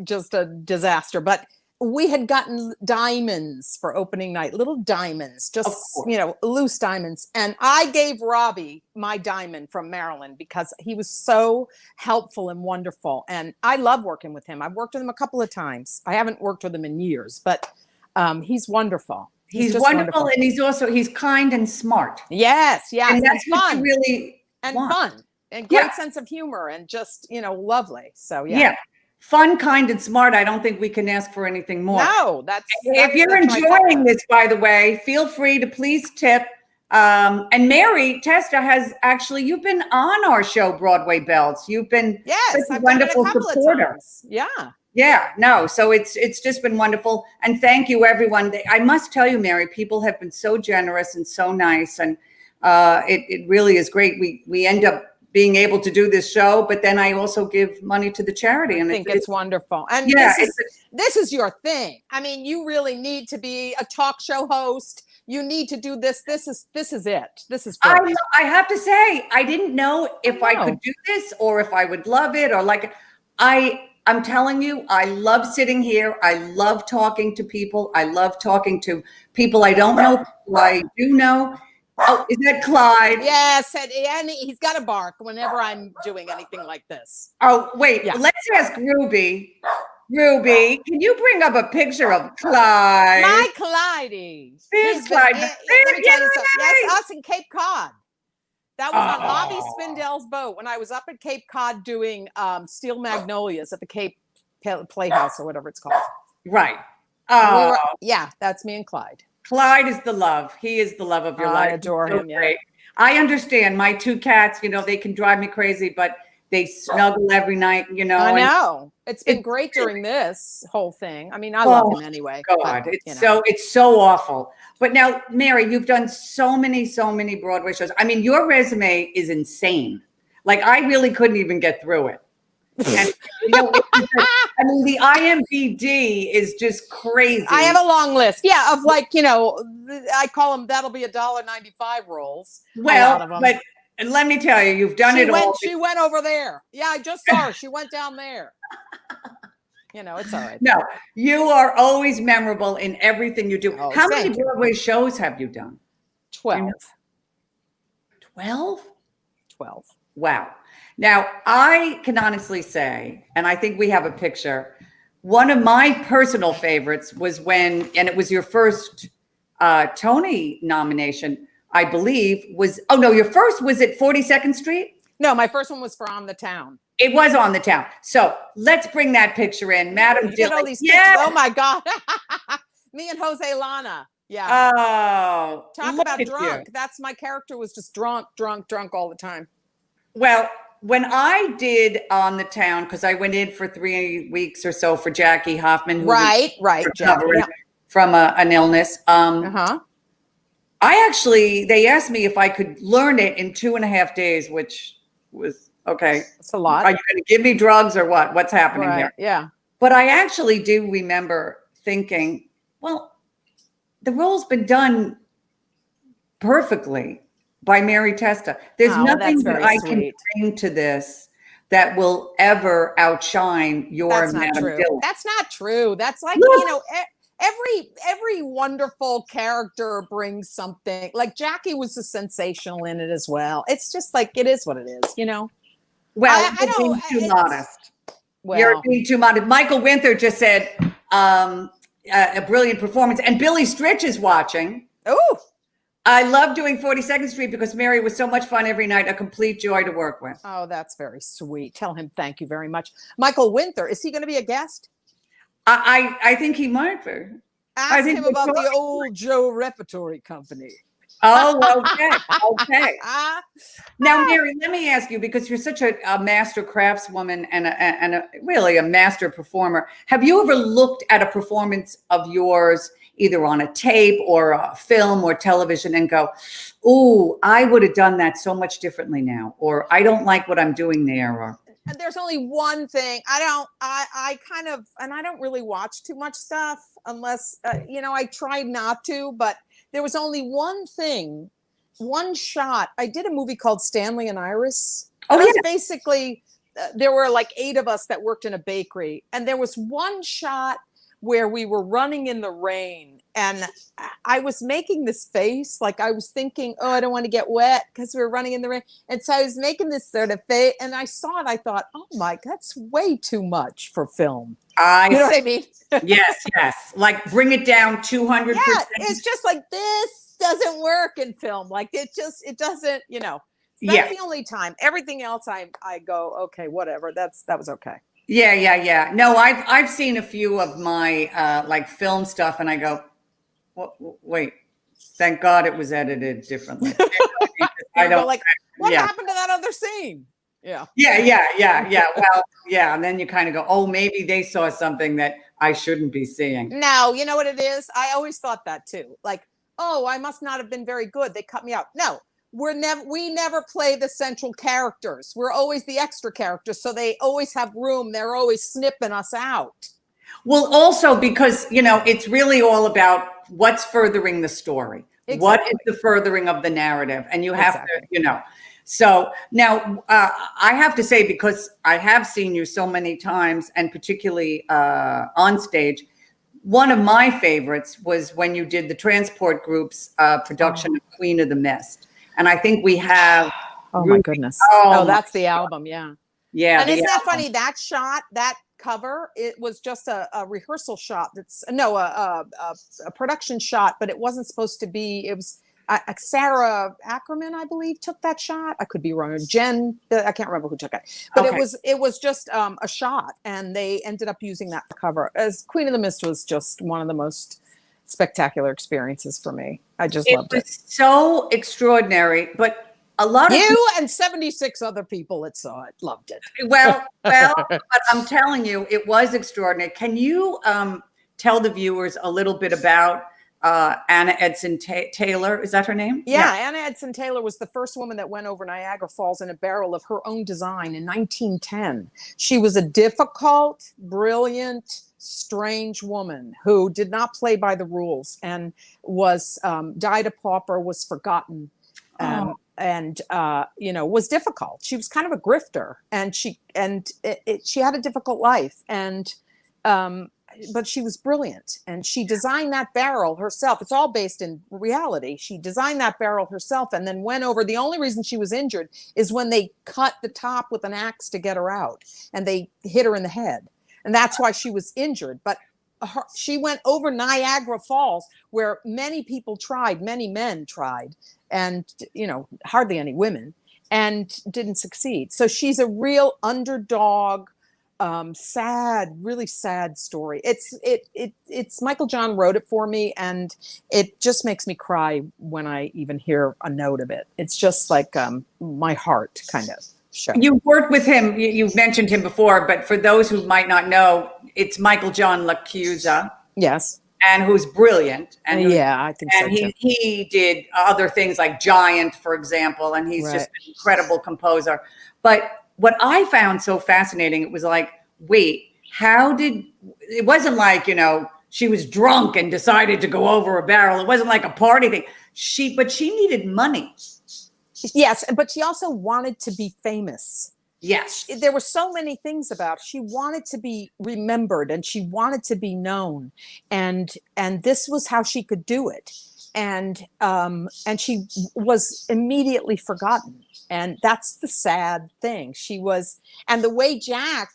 just a disaster. But we had gotten diamonds for opening night, little diamonds, just, loose diamonds. And I gave Robbie my diamond from Maryland because he was so helpful and wonderful. And I love working with him. I've worked with him a couple of times. I haven't worked with him in years, but he's wonderful. He's wonderful. And he's kind and smart. Yes. And that's fun. Really fun and great sense of humor and just, lovely. So, yeah. Fun, kind, and smart. I don't think we can ask for anything more. No, if you're enjoying this, by the way, feel free to please tip. And Mary Testa you've been on our show, Broadway Bells. You've been such a wonderful supporter. Yeah. No. So it's just been wonderful. And thank you, everyone. I must tell you, Mary, people have been so generous and so nice. And it really is great. We end up being able to do this show, but then I also give money to the charity. And I think it's wonderful. And this is your thing. I mean, you really need to be a talk show host. You need to do this. This is it. This is great. I have to say, I didn't know if I could do this or if I would love it or like it. I'm telling you, I love sitting here. I love talking to people. I love talking to people I don't know, who I do know. Oh, is that Clyde? Yes, and he's got to bark whenever I'm doing anything like this. Oh, wait. Yeah. Let's ask Ruby. Ruby, can you bring up a picture of Clyde? My Clydey. There's Clyde. That's us in Cape Cod. That was on Bobby Spindell's boat when I was up at Cape Cod doing Steel Magnolias at the Cape Playhouse or whatever it's called. Right. That's me and Clyde. Clyde is the love. He is the love of your life. I adore him. Yeah. Great. I understand. My two cats, they can drive me crazy, but They snuggle every night, you know. I and know. It's been great during this whole thing. I mean, I love him anyway. God, but, it's so awful. But now, Mary, you've done so many Broadway shows. I mean, your resume is insane. Like, I really couldn't even get through it. And I mean, the IMBD is just crazy. I have a long list. Yeah, of like, I call them that'll be $1.95 roles. Well, but let me tell you, you've done it all. She went over there. Yeah, I just saw her. She went down there. It's all right. No, you are always memorable in everything you do. Oh, How many Broadway shows have you done? 12. 12? 12. Wow. Now, I can honestly say, and I think we have a picture, one of my personal favorites was and it was your first Tony nomination, I believe, your first was at 42nd Street? No, my first one was for On the Town. It was On the Town. So let's bring that picture in. Madam You get all these pictures. Oh, my God. Me and Jose Lana. Yeah. Oh. Talk about drunk. That's my character was just drunk all the time. Well, when I did On the Town, because I went in for 3 weeks or so for Jackie Hoffman, who right, Jackie, from an illness. They asked me if I could learn it in 2.5 days, which was okay. That's a lot. Are you going to give me drugs or what? What's happening here? Yeah. But I actually do remember thinking, well, the role's been done perfectly by Mary Testa. There's nothing that I can bring to this that will ever outshine your Madam Dillon. That's not true. That's like, every wonderful character brings something. Like Jackie was a sensational in it as well. It's just like, it is what it is, Well, you're being too modest. You're being too modest. Michael Winther just said a brilliant performance. And Billy Stritch is watching. Oh, I love doing 42nd Street because Mary was so much fun every night, a complete joy to work with. Oh, that's very sweet. Tell him thank you very much. Michael Winther, is he going to be a guest? I think he might be. Ask him about the old Joe Repertory Company. Oh, okay. Now, Mary, let me ask you, because you're such a master craftswoman and really a master performer. Have you ever looked at a performance of yours, either on a tape or a film or television, and go, "Ooh, I would have done that so much differently now," or "I don't like what I'm doing there," or? And there's only one thing. I don't really watch too much stuff unless, I try not to, but there was only one thing, one shot. I did a movie called Stanley and Iris. Oh, yeah. Basically, there were like 8 of us that worked in a bakery. And there was one shot where we were running in the rain. And I was making this face, like I was thinking, oh, I don't want to get wet because we were running in the rain. And so I was making this sort of face, and I saw it. I thought, oh my, that's way too much for film. You know what I mean? Yes. Like bring it down 200%. Yeah, it's just like this doesn't work in film. Like it doesn't, That's the only time. Everything else, I go, okay, whatever. That was okay. Yeah. No, I've seen a few of my like film stuff, and I go, wait, thank God it was edited differently. I don't like, what happened to that other scene? Yeah. Well, yeah. And then you kind of go, oh, maybe they saw something that I shouldn't be seeing. No, you know what it is? I always thought that too. Like, oh, I must not have been very good. They cut me out. No, we never play the central characters. We're always the extra characters. So they always have room. They're always snipping us out. Well, also because, it's really all about what's furthering the story. Exactly. What is the furthering of the narrative? And you have to, So now I have to say, because I have seen you so many times, and particularly on stage, one of my favorites was when you did the Transport Group's production of Queen of the Mist. And I think we have. Oh, my goodness. Oh, that's the album. Yeah. Yeah. And isn't that funny? That shot, that cover, it was just a rehearsal shot. A production shot, but it wasn't supposed to be. It was Sarah Ackerman, I believe, took that shot. I could be wrong. Jen, I can't remember who took it, but it was just a shot, and they ended up using that cover. As Queen of the Mist was just one of the most spectacular experiences for me. I just loved it. It was so extraordinary, but a lot of You and 76 other people that saw it loved it. well, but I'm telling you, it was extraordinary. Can you tell the viewers a little bit about Anna Edson Taylor? Is that her name? Yeah, Anna Edson Taylor was the first woman that went over Niagara Falls in a barrel of her own design in 1910. She was a difficult, brilliant, strange woman who did not play by the rules and was died a pauper, was forgotten. And was difficult. She was kind of a grifter, and she had a difficult life, and but she was brilliant, and she designed that barrel herself. It's all based in reality. She designed that barrel herself, and then went over. The only reason she was injured is when they cut the top with an axe to get her out, and they hit her in the head, and that's why she was injured. But she went over Niagara Falls, where many people tried, many men tried, and hardly any women, and didn't succeed. So she's a real underdog, really sad story. It's Michael John wrote it for me, and it just makes me cry when I even hear a note of it. It's just like my heart kind of show. You worked with him. You've mentioned him before, but for those who might not know, it's Michael John LaChiusa. Yes. And who's brilliant. And I think so too. He did other things like Giant, for example, and he's just an incredible composer. But what I found so fascinating, it was like, wait, it wasn't like, she was drunk and decided to go over a barrel. It wasn't like a party thing. But she needed money. Yes, but she also wanted to be famous. Yes. There were so many things about her. She wanted to be remembered, and she wanted to be known. And this was how she could do it. And she was immediately forgotten. And that's the sad thing. And the way Jack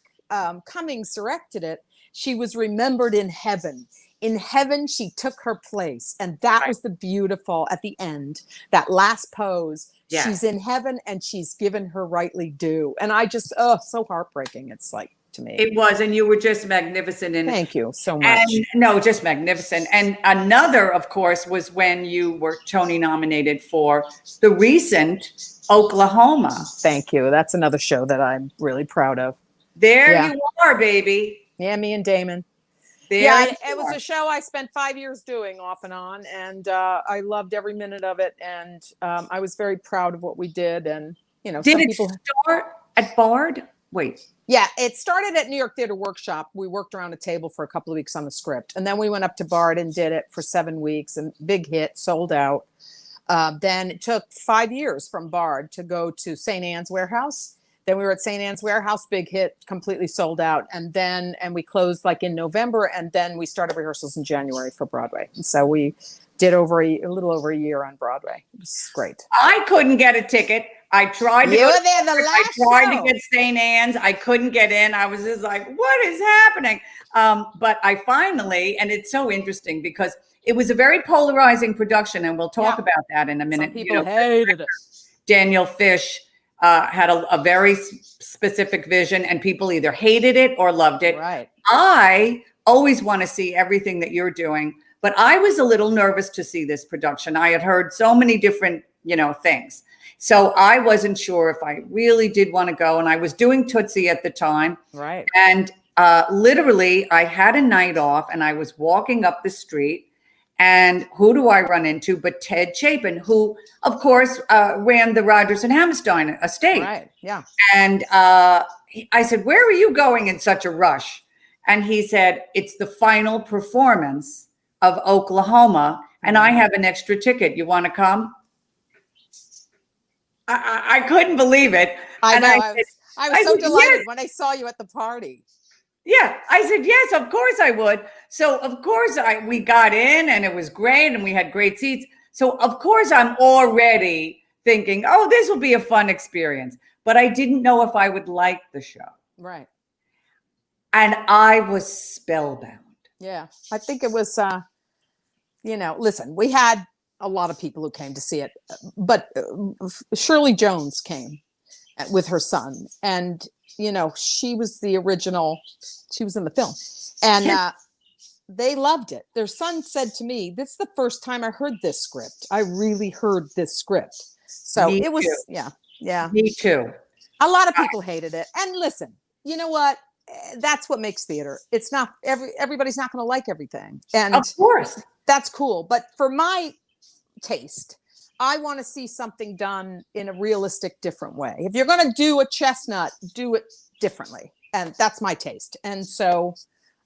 Cummings directed it, she was remembered in heaven. In heaven, she took her place. And that was the beautiful, at the end, that last pose. Yeah. She's in heaven, and she's given her rightly due. And I just, so heartbreaking. It's like, to me. It was, and you were just magnificent. Thank you so much. No, just magnificent. And another, of course, was when you were Tony nominated for the recent Oklahoma. Thank you. That's another show that I'm really proud of. There you are, baby. Yeah, me and Damon. It was a show I spent 5 years doing off and on, and I loved every minute of it. And I was very proud of what we did. And did it start at Bard? Wait. Yeah, it started at New York Theater Workshop. We worked around a table for a couple of weeks on the script, and then we went up to Bard and did it for 7 weeks, and big hit, sold out. Then it took 5 years from Bard to go to St. Anne's Warehouse. Then we were at St. Anne's Warehouse, big hit, completely sold out. And we closed like in November, and then we started rehearsals in January for Broadway. And so we did a little over a year on Broadway. It was great. I couldn't get a ticket. I tried to to get St. Anne's. I couldn't get in. I was just like, what is happening? But I finally, and it's so interesting because it was a very polarizing production, and we'll talk about that in a minute. Some people hated it. Daniel Fish had a very specific vision, and people either hated it or loved it. Right. I always want to see everything that you're doing, but I was a little nervous to see this production. I had heard so many different, things. So I wasn't sure if I really did want to go. And I was doing Tootsie at the time. Right. And literally, I had a night off, and I was walking up the street. And who do I run into but Ted Chapin, who, of course, ran the Rodgers and Hammerstein estate. Right, yeah. And I said, where are you going in such a rush? And he said, it's the final performance of Oklahoma, and I have an extra ticket. You want to come? I couldn't believe it. I was so delighted when I saw you at the party. Yeah, I said, yes, of course I would. So, of course, we got in, and it was great, and we had great seats. So, of course, I'm already thinking, oh, this will be a fun experience. But I didn't know if I would like the show. Right. And I was spellbound. Yeah, I think it was, listen, we had a lot of people who came to see it, but Shirley Jones came with her son, and she was the original. She was in the film, and they loved it. Their son said to me, "This is the first time I heard this script. I really heard this script." So Me it was, too. yeah. Me too. A lot of people hated it. And listen, you know what? That's what makes theater. It's not everybody's not going to like everything. And Of course. that's cool. But for my taste, I want to see something done in a realistic, different way. If you're going to do a chestnut, do it differently. And that's my taste. And so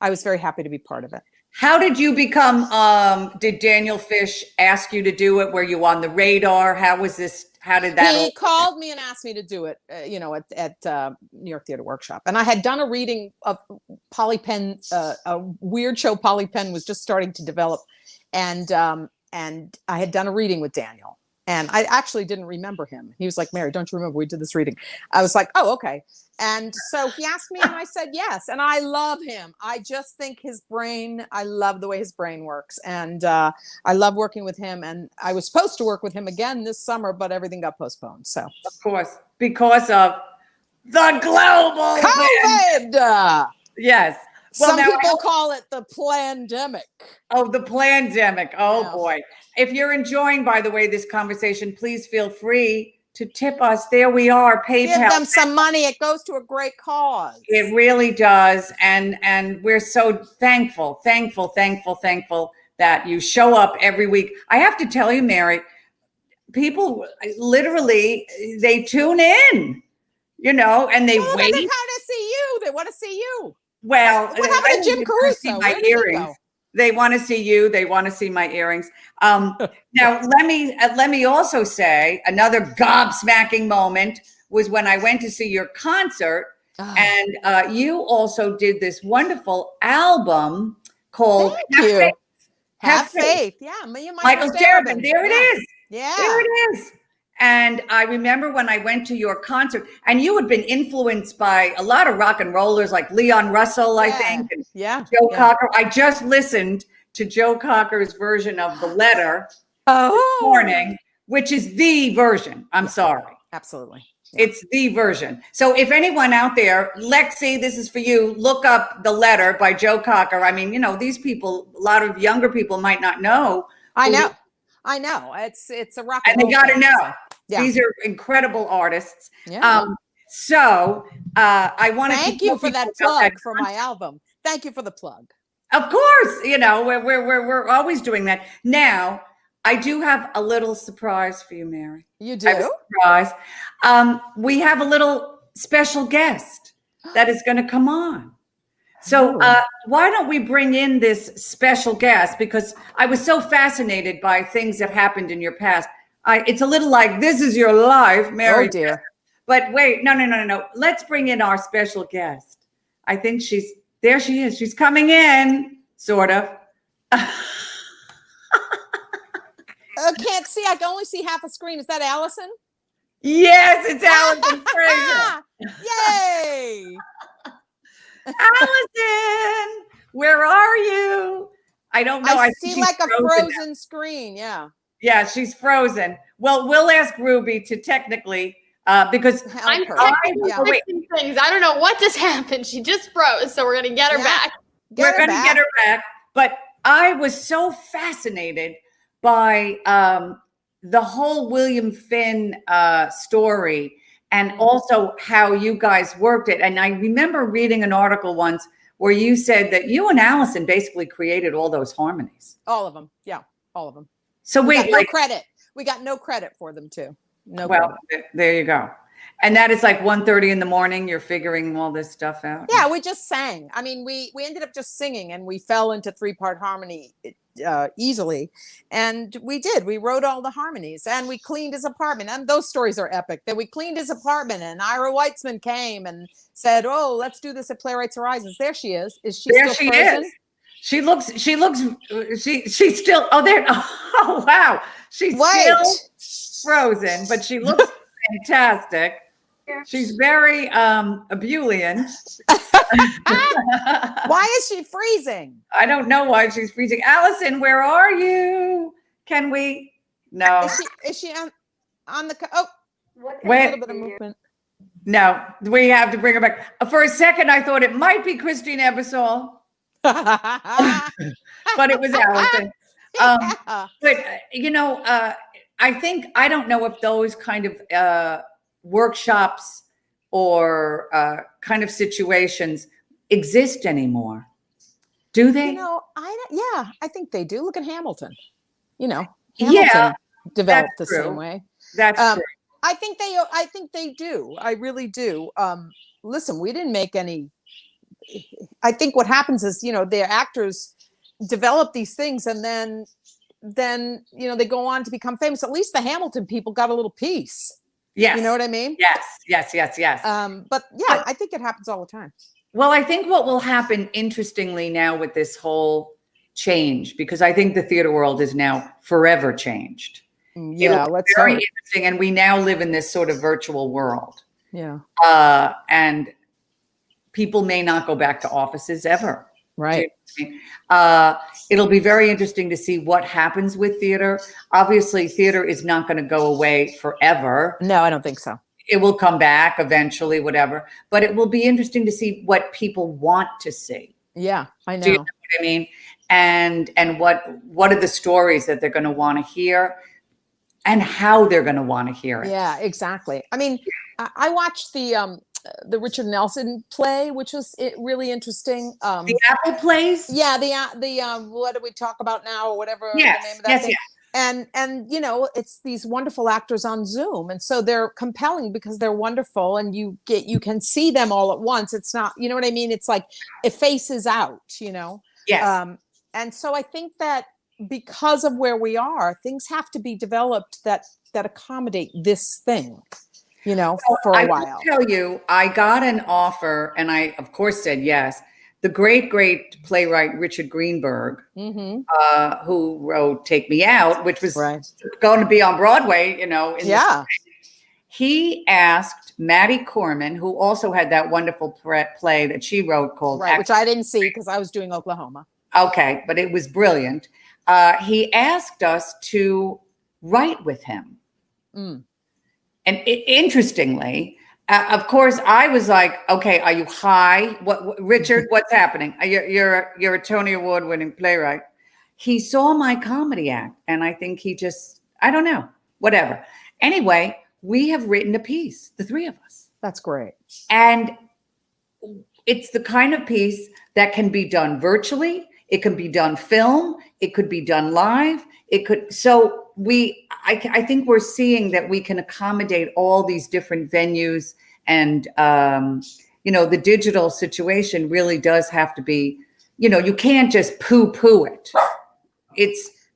I was very happy to be part of it. How did you become, did Daniel Fish ask you to do it? Were you on the radar? How was this? How did that? He called me and asked me to do it, at New York Theater Workshop. And I had done a reading of Polly Penn, a weird show Polly Penn was just starting to develop. And I had done a reading with Daniel. And I actually didn't remember him. He was like, Mary, don't you remember we did this reading? I was like, oh, okay. And so he asked me and I said, yes. And I love him. I just think his brain, I love the way his brain works. And I love working with him. And I was supposed to work with him again this summer, but everything got postponed. So, of course, because of the global COVID. Yes. Well, some people call it the plandemic. Oh, the plandemic. Oh, yeah. Boy. If you're enjoying, by the way, this conversation, please feel free to tip us. There we are. PayPal. Give them some money. It goes to a great cause. It really does. And we're so thankful that you show up every week. I have to tell you, Mary, people literally, they tune in, and they wait. They kind of see you. They want to see you. Well, what happened to Jim Caruso? My earrings. They want to see you. They want to see my earrings. Now, let me also say another gobsmacking moment was when I went to see your concert, and you also did this wonderful album called Have Faith. Yeah, Michael Sterban. There it is. Yeah, there it is. And I remember when I went to your concert, and you had been influenced by a lot of rock and rollers like Leon Russell, I think. And Joe Cocker. I just listened to Joe Cocker's version of The Letter this morning, which is the version. I'm sorry. Absolutely. Yeah. It's the version. So if anyone out there, Lexi, this is for you, look up The Letter by Joe Cocker. I mean, these people, a lot of younger people might not know. I know. It's a rock and they got to know. So, yeah. These are incredible artists. Yeah. So I want to thank you for that plug for my album. Thank you for the plug. Of course, we're always doing that. Now, I do have a little surprise for you, Mary. You do? Surprise. We have a little special guest that is going to come on. So why don't we bring in this special guest? Because I was so fascinated by things that happened in your past. It's a little like, this is your life, Mary. Oh, dear. But wait, no. Let's bring in our special guest. I think there she is. She's coming in, sort of. I can't see. I can only see half a screen. Is that Allison? Yes, it's Allison Fraser. Yay! Allison, where are you? I don't know. I see like a frozen screen. Yeah. Yeah, she's frozen. Well, we'll ask Ruby to technically, because I'm fixing things. I don't know what just happened. She just froze, so we're gonna get her back. We're gonna get her back. But I was so fascinated by the whole William Finn story. And also how you guys worked it. And I remember reading an article once where you said that you and Allison basically created all those harmonies. All of them. Yeah, all of them. So we got no credit for them too. Well, there you go. And that is like 1:30 in the morning. You're figuring all this stuff out. Yeah, we just sang. I mean, we ended up just singing, and we fell into 3-part harmony easily. And we wrote all the harmonies, and we cleaned his apartment. And those stories are epic. That we cleaned his apartment, and Ira Weitzman came and said, "Oh, let's do this at Playwrights Horizons." There she is. Is she there? Still she frozen? Is. She's still. Oh, there. Oh, wow. She's still frozen, but she looks fantastic. She's very ebullient. Why is she freezing? I don't know why she's freezing. Allison, where are you? Can we? No. Is she on the? Oh, wait. A little bit of movement. No, we have to bring her back. For a second, I thought it might be Christine Ebersol, but it was Allison. But I think, I don't know if those kind of workshops or kind of situations exist anymore. Do they? I think they do. Look at Hamilton. Yeah, Hamilton developed the true. same way. That's true. I think they do. I really do. Listen, we didn't make any. I think what happens is, the actors develop these things, and then they go on to become famous. At least the Hamilton people got a little piece. Yes. You know what I mean? Yes. But I think it happens all the time. Well, I think what will happen, interestingly, now with this whole change, because I think the theater world is now forever changed. Yeah, let's very hope. interesting, and we now live in this sort of virtual world. Yeah. And people may not go back to offices ever. Right. It'll be very interesting to see what happens with theater. Obviously, theater is not going to go away forever. No, I don't think so. It will come back eventually, whatever. But it will be interesting to see what people want to see. Yeah, I know. Do you know what I mean? And what are the stories that they're going to want to hear, and how they're going to want to hear it. Yeah, exactly. I mean, I watched the Richard Nelson play, which was really interesting. The Apple plays? Yeah, the what do we talk about now, or whatever Yes, the name of that thing. yes. And it's these wonderful actors on Zoom, and so they're compelling because they're wonderful, and you can see them all at once. It's not, you know what I mean? It's like it faces out, Yes. And so I think that because of where we are, things have to be developed that accommodate this thing, for a while. I will tell you, I got an offer, and I, of course, said yes. The great playwright Richard Greenberg, who wrote "Take Me Out," which was going to be on Broadway, he asked Maddie Corman, who also had that wonderful play that she wrote called which I didn't see because I was doing Oklahoma. Okay, but it was brilliant. He asked us to write with him. And interestingly, of course, I was like, okay, are you high? What Richard, what's happening? You're a Tony Award winning playwright. He saw my comedy act, and I think he just, I don't know, whatever. Anyway, we have written a piece, the three of us. That's great. And it's the kind of piece that can be done virtually. It can be done film. It could be done live. So I think we're seeing that we can accommodate all these different venues, and the digital situation really does have to be, you can't just poo-poo it.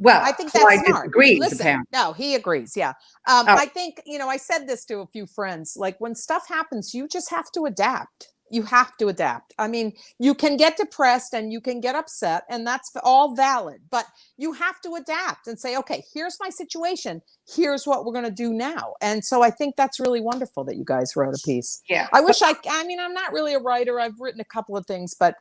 I think that's smart. Disagrees, Listen, apparently. No, he agrees. Yeah. I think, I said this to a few friends, like when stuff happens, you just have to adapt. You have to adapt. I mean, you can get depressed and you can get upset, and that's all valid, but you have to adapt and say, okay, here's my situation. Here's what we're going to do now. And so I think that's really wonderful that you guys wrote a piece. Yeah. I'm not really a writer. I've written a couple of things, but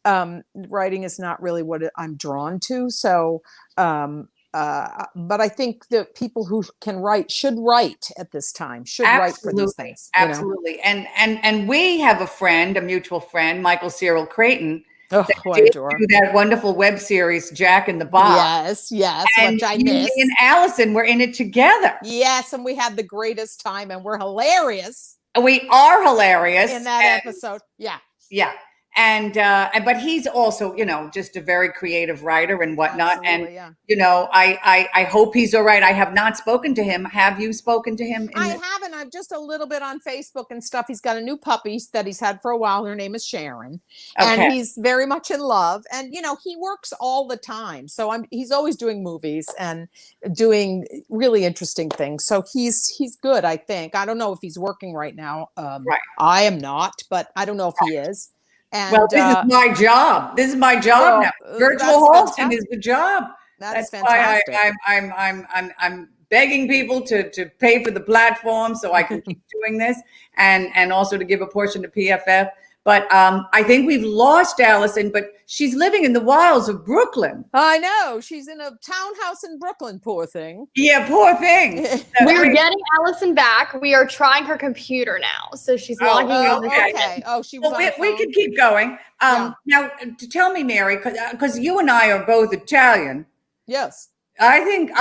writing is not really what I'm drawn to. So, but I think that people who can write should write at this time, write for these things. Absolutely. And we have a mutual friend, Michael Cyril Creighton, that did do that wonderful web series, Jack in the Box. Yes. And which I miss. Me and Allison were in it together. Yes, and we had the greatest time, and we're hilarious. We are hilarious. In that episode. Yeah. Yeah. But he's also, just a very creative writer and whatnot. Absolutely, I hope he's all right. I have not spoken to him. Have you spoken to him? I haven't. I'm just a little bit on Facebook and stuff. He's got a new puppy that he's had for a while. Her name is Sharon. Okay. And he's very much in love. And, he works all the time. So he's always doing movies and doing really interesting things. So he's good, I think. I don't know if he's working right now. Right. I am not, but I don't know if he is. And, this is my job. This is my job now. Virtual Halston is the job. That's fantastic. Why I'm begging people to pay for the platform so I can keep doing this, and also to give a portion to PFF. But I think we've lost Allison, but she's living in the wilds of Brooklyn. I know. She's in a townhouse in Brooklyn, poor thing. Yeah, poor thing. We're getting Allison back. We are trying her computer now. So she's logging in. Okay. Oh, she was we could keep going. Now, to tell me, Mary, because you and I are both Italian. Yes. I think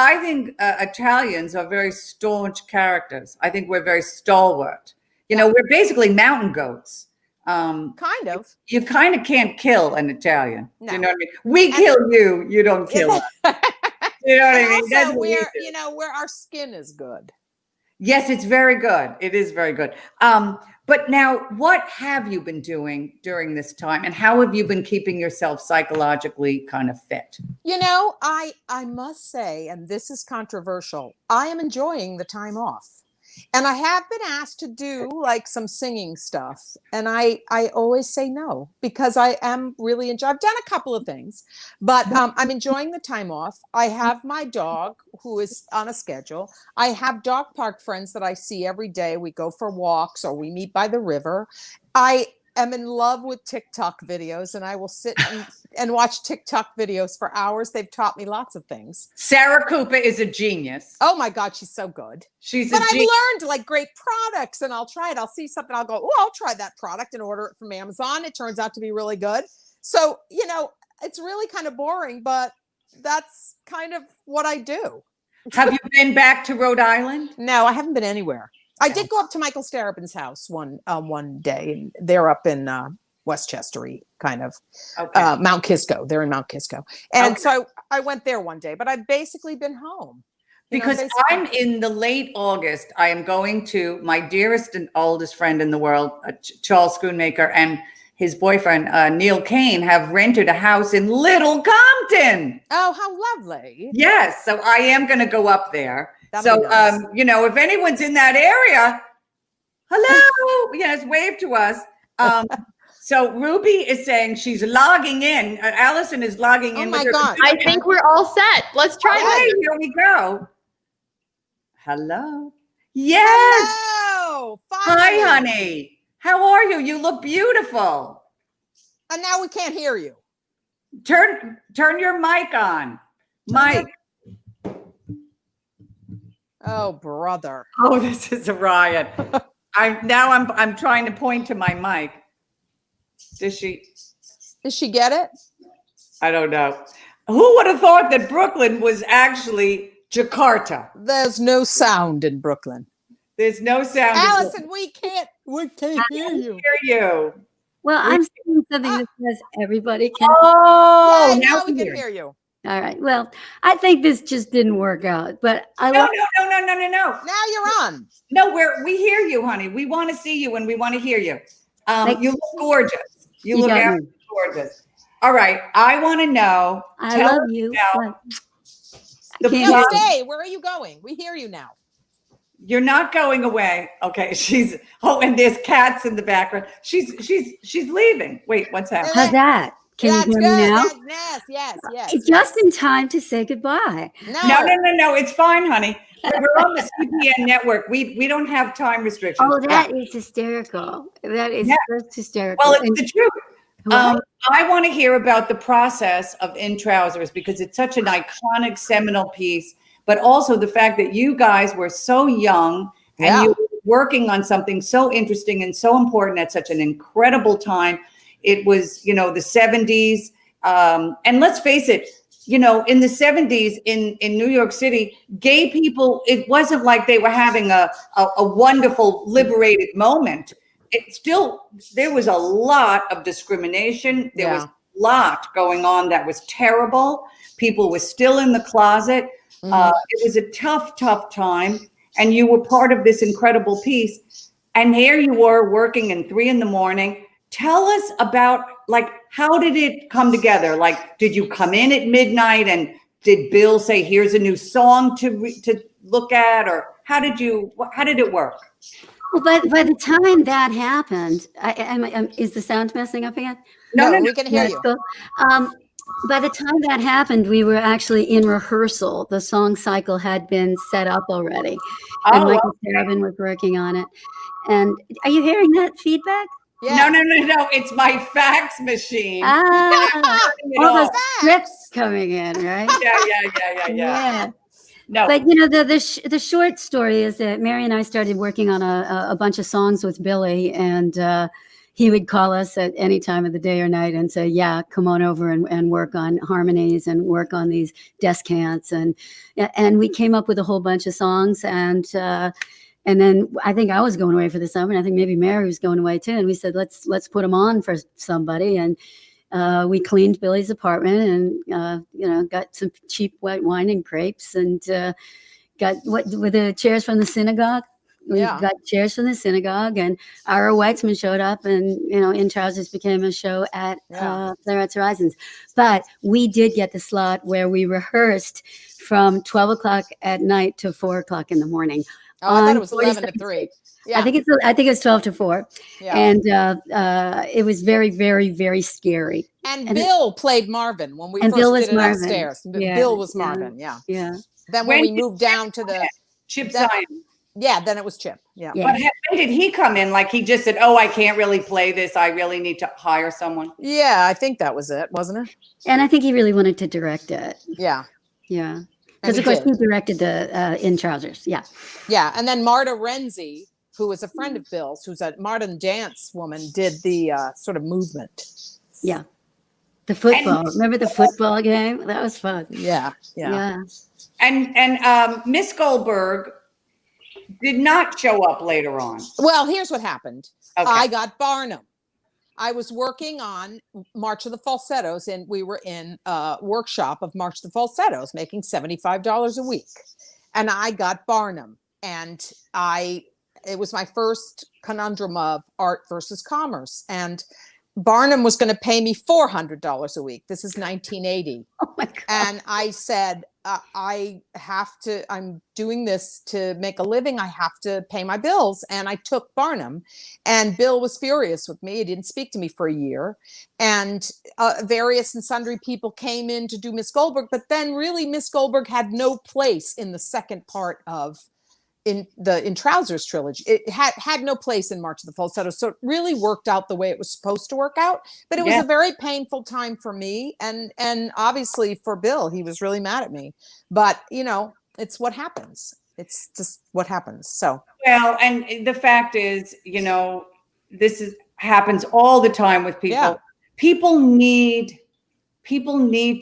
Italians are very staunch characters. I think we're very stalwart. You know, we're basically mountain goats. Kind of. You kind of can't kill an Italian. No. Do you know what I mean? We kill you, you don't kill us. You know what I mean? Also, That's what we we're, do. where our skin is good. Yes, it's very good. It is very good. But now, what have you been doing during this time, and how have you been keeping yourself psychologically kind of fit? I must say, and this is controversial, I am enjoying the time off. And I have been asked to do like some singing stuff. And I always say no, because I am really I've done a couple of things, but I'm enjoying the time off. I have my dog who is on a schedule. I have dog park friends that I see every day. We go for walks or we meet by the river. I am in love with TikTok videos, and I will sit and watch TikTok videos for hours. They've taught me lots of things. Sarah Cooper is a genius. Oh my God, she's so good. But I've learned like great products, and I'll try it. I'll see something. I'll go, oh, I'll try that product and order it from Amazon. It turns out to be really good. So, it's really kind of boring, but that's kind of what I do. Have you been back to Rhode Island? No, I haven't been anywhere. I did go up to Michael Starobin's house one day, and they're up in Westchester, kind of Mount Kisco. They're in Mount Kisco, and so I went there one day. But I've basically been home because I'm in the late August. I am going to my dearest and oldest friend in the world, Charles Schoonmaker, and his boyfriend Neil Kane have rented a house in Little Compton. Oh, how lovely! Yes, so I am going to go up there. That'd be nice. If anyone's in that area, hello, yes, wave to us. So Ruby is saying she's logging in. Allison is logging in. Oh my God. I think we're all set. Let's try it. Here we go. Hello. Yes. Hello. Hi, honey. How are you? You look beautiful. And now we can't hear you. Turn your mic on. Mike. Oh, brother. Oh, this is a riot. I'm trying to point to my mic. Does she get it? I don't know. Who would have thought that Brooklyn was actually Jakarta? There's no sound in Brooklyn. There's no sound. Allison, we can't hear you. Hear you. Well, I'm saying something that says everybody can. Oh, yeah, now we can hear you. All right. Well, I think this just didn't work out, but No. Now you're on. No, we hear you, honey. We want to see you and we want to hear you. You look gorgeous. You look absolutely gorgeous. All right. I want to know. I love you. Stay. Where are you going? We hear you now. You're not going away. Okay. And there's cats in the background. She's leaving. Wait, what's happening? How's that? Can you hear me now? Yes. Just in time to say goodbye. No. It's fine, honey. We're on the CBN network. We don't have time restrictions. Oh, that is hysterical. That is just hysterical. Well, it's the truth. I want to hear about the process of In Trousers because it's such an iconic, seminal piece, but also the fact that you guys were so young and you were working on something so interesting and so important at such an incredible time. It was, the 70s. And let's face it, in the 70s in New York City, gay people, it wasn't like they were having a wonderful, liberated moment. There was a lot of discrimination. There was a lot going on that was terrible. People were still in the closet. It was a tough time. And you were part of this incredible piece. And here you were working in 3 a.m. Tell us about, how did it come together? Did you come in at midnight and did Bill say, here's a new song to look at? Or how did it work? Well, by the time that happened, is the sound messing up again? No, we can hear you. By the time that happened, we were actually in rehearsal. The song cycle had been set up already. And Michael Starobin was working on it. And are you hearing that feedback? Yeah. No. It's my fax machine. All the scripts coming in, right? Yeah. No. But the short story is that Mary and I started working on a bunch of songs with Billy, and he would call us at any time of the day or night and say, yeah, come on over and work on harmonies and work on these descants. And we came up with a whole bunch of songs. And then I think I was going away for the summer, and I think maybe Mary was going away too. And we said, let's put them on for somebody. And we cleaned Billy's apartment and, got some cheap white wine and crepes, and got with the chairs from the synagogue. We got chairs from the synagogue, and Ira Weitzman showed up, and, In Trousers became a show at Flare-Out's Horizons. But we did get the slot where we rehearsed from 12 o'clock at night to 4 o'clock in the morning. Oh, I thought it was 11 to 3. Yeah. I think it's 12 to 4. Yeah. And it was very, very, very scary. And Bill played Marvin when we first did it upstairs. Yeah. Bill was Marvin. Yeah. Yeah. Then when we moved down to the Chip Zion. Yeah, then it was Chip. Yeah. But when did he come in? Like, he just said, "Oh, I can't really play this. I really need to hire someone." Yeah, I think that was it, wasn't it? And I think he really wanted to direct it. Yeah. Yeah. Because, of course, he directed the In Trousers. Yeah. Yeah. And then Marta Renzi, who was a friend of Bill's, who's a modern dance woman, did the sort of movement. Yeah. The football. Remember the football game? That was fun. Yeah. Yeah. And Miss Goldberg did not show up later on. Well, here's what happened. Okay. I got Barnum. I was working on March of the Falsettos, and we were in a workshop of March of the Falsettos, making $75 a week. And I got Barnum, and it was my first conundrum of art versus commerce. And Barnum was going to pay me $400 a week. This is 1980. Oh my God. And I said, I'm doing this to make a living. I have to pay my bills. And I took Barnum, and Bill was furious with me. He didn't speak to me for a year. And various and sundry people came in to do Miss Goldberg. But then really Miss Goldberg had no place in the second part of In Trousers trilogy. It had no place in March of the Falsettos. So it really worked out the way it was supposed to work out. But it was a very painful time for me. And obviously for Bill, he was really mad at me. But, it's what happens. It's just what happens. So. Well, and the fact is, happens all the time with people. Yeah. People need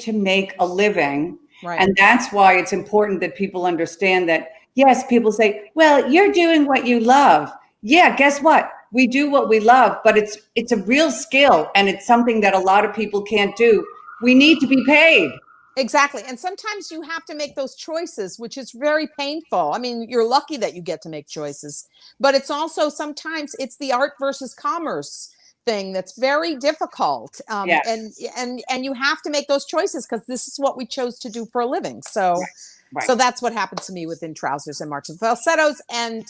to make a living. Right. And that's why it's important that people understand that. Yes, people say, well, you're doing what you love. Yeah, guess what? We do what we love, but it's a real skill, and it's something that a lot of people can't do. We need to be paid. Exactly. And sometimes you have to make those choices, which is very painful. I mean, you're lucky that you get to make choices, but it's also sometimes it's the art versus commerce thing that's very difficult. Yes. And you have to make those choices because this is what we chose to do for a living. So. Yes. Right. So that's what happened to me with In Trousers and March of the Falsettos, and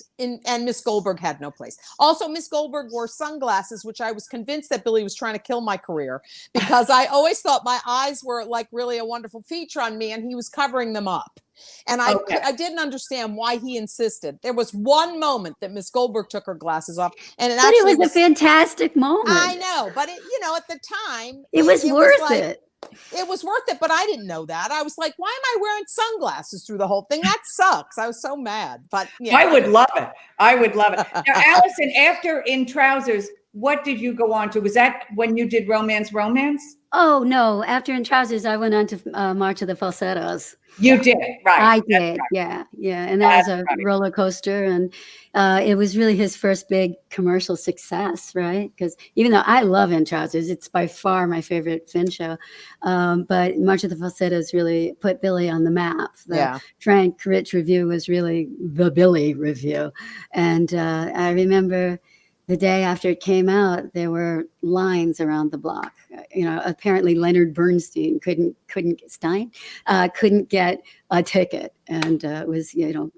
Miss Goldberg had no place. Also, Miss Goldberg wore sunglasses, which I was convinced that Billy was trying to kill my career because I always thought my eyes were like really a wonderful feature on me, and he was covering them up. And I didn't understand why he insisted. There was one moment that Miss Goldberg took her glasses off, and it was a fantastic moment. I know, but at the time, it was worth it. It was worth it, but I didn't know that. I was like, why am I wearing sunglasses through the whole thing? That sucks. I was so mad. But I would love it. Now, Allison, after In Trousers, what did you go on to? Was that when you did Romance? Oh, no. After In Trousers, I went on to March of the Falsettos. You did, right. I did, right. Yeah. And that was a roller coaster. And it was really his first big commercial success, right? Because even though I love In Trousers, it's by far my favorite Finn show. But March of the Falsettos really put Billy on the map. The Frank Rich review was really the Billy review. And I remember the day after it came out, there were lines around the block. Apparently Leonard Bernstein couldn't get a ticket, and it was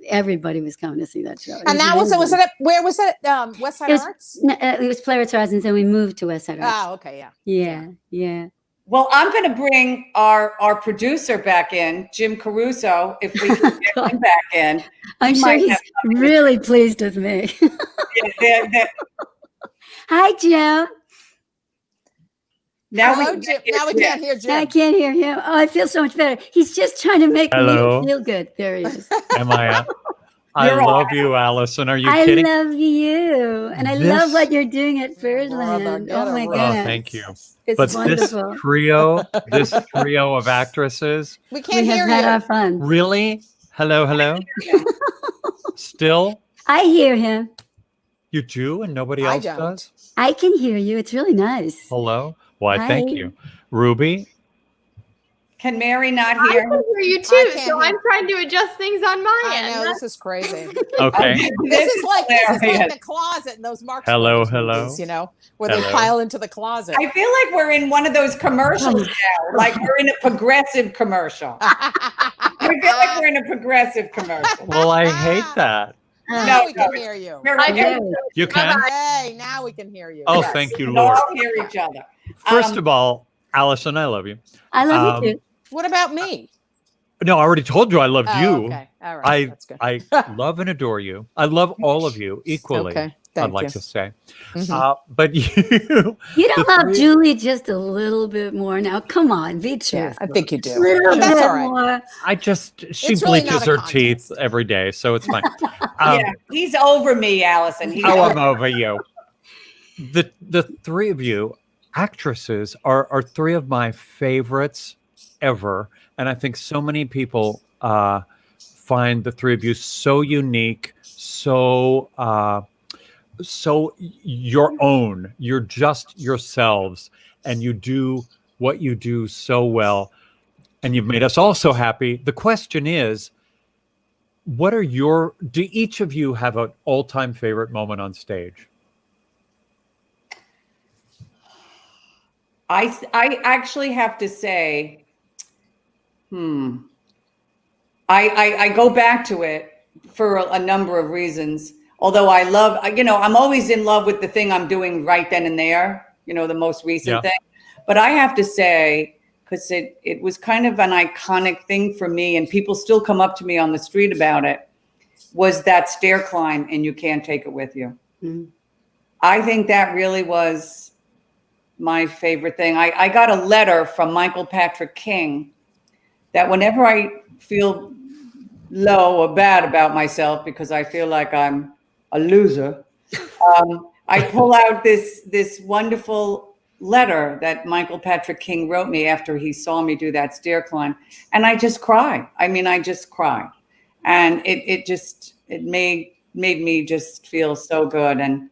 everybody was coming to see that show. And that was where was it? West Side Arts. It was Flare-Out's Horizons, and we moved to West Side Arts. Oh, okay, yeah. Well, I'm going to bring our producer back in, Jim Caruso, if we can get him back in. I'm sure he's really pleased with me. Hi, Jim. Hello, Jim. Now we can't hear Jim. I can't hear him. Oh, I feel so much better. He's just trying to make me feel good. There he is. Am I I You're love you, Allison. Are you I kidding? love you. And I love what you're doing at Brother, Birdland. get Oh a my rope. Oh, goodness. thank you. It's But wonderful. this trio of actresses, We can't We have hear had you. our fun. really? Hello, hello. Still, I hear him. you do, and nobody I else don't. does. I can hear you. It's really nice. Hello. Why? Thank Hi. you, Ruby. Can Mary not I hear? can hear you I too, can't so hear. I'm trying to adjust things on my I end. know, That's- this is crazy. Okay. This is like hilarious. the closet in those Marx Hello, Brothers hello. movies, you know, where they Hello. pile into the closet. I feel like we're in one of those commercials now, like we're in a progressive commercial. I feel like we're in a progressive commercial. Well, I hate that. Now No, we can no. hear you. We're I okay. can- You can. Hey, now we can hear you. Oh, Yes. thank you, We Lord. all hear each other. First of all, Allison, I love you. I love you too. What about me? No, I already told you I loved Oh, you. okay. All right. That's good. I love and adore you. I love all of you equally. Okay. I'd Thank like you. to say. Mhm. But you, You don't the love three- Julie just a little bit more now. Come on, be truthful. Yeah, I think you a do. little But that's bit all right. more. I just she It's really bleaches not a her contest. teeth every day, so it's fine. Yeah, he's over me, Allison. He's Oh, I'm over. over you. The three of you actresses are three of my favorites ever, and I think so many people find the three of you so unique, so your own. You're just yourselves, and you do what you do so well, and you've made us all so happy. The question is, do each of you have an all-time favorite moment on stage? I actually have to say, I go back to it for a number of reasons. Although I love, I'm always in love with the thing I'm doing right then and there, the most recent thing. But I have to say, because it was kind of an iconic thing for me, and people still come up to me on the street about it, was that stair climb and You Can't Take It With You. Mm. I think that really was my favorite thing. I got a letter from Michael Patrick King that whenever I feel low or bad about myself because I feel like I'm a loser, I pull out this wonderful letter that Michael Patrick King wrote me after he saw me do that stair climb, and I just cry. I just cry, and it made me just feel so good, and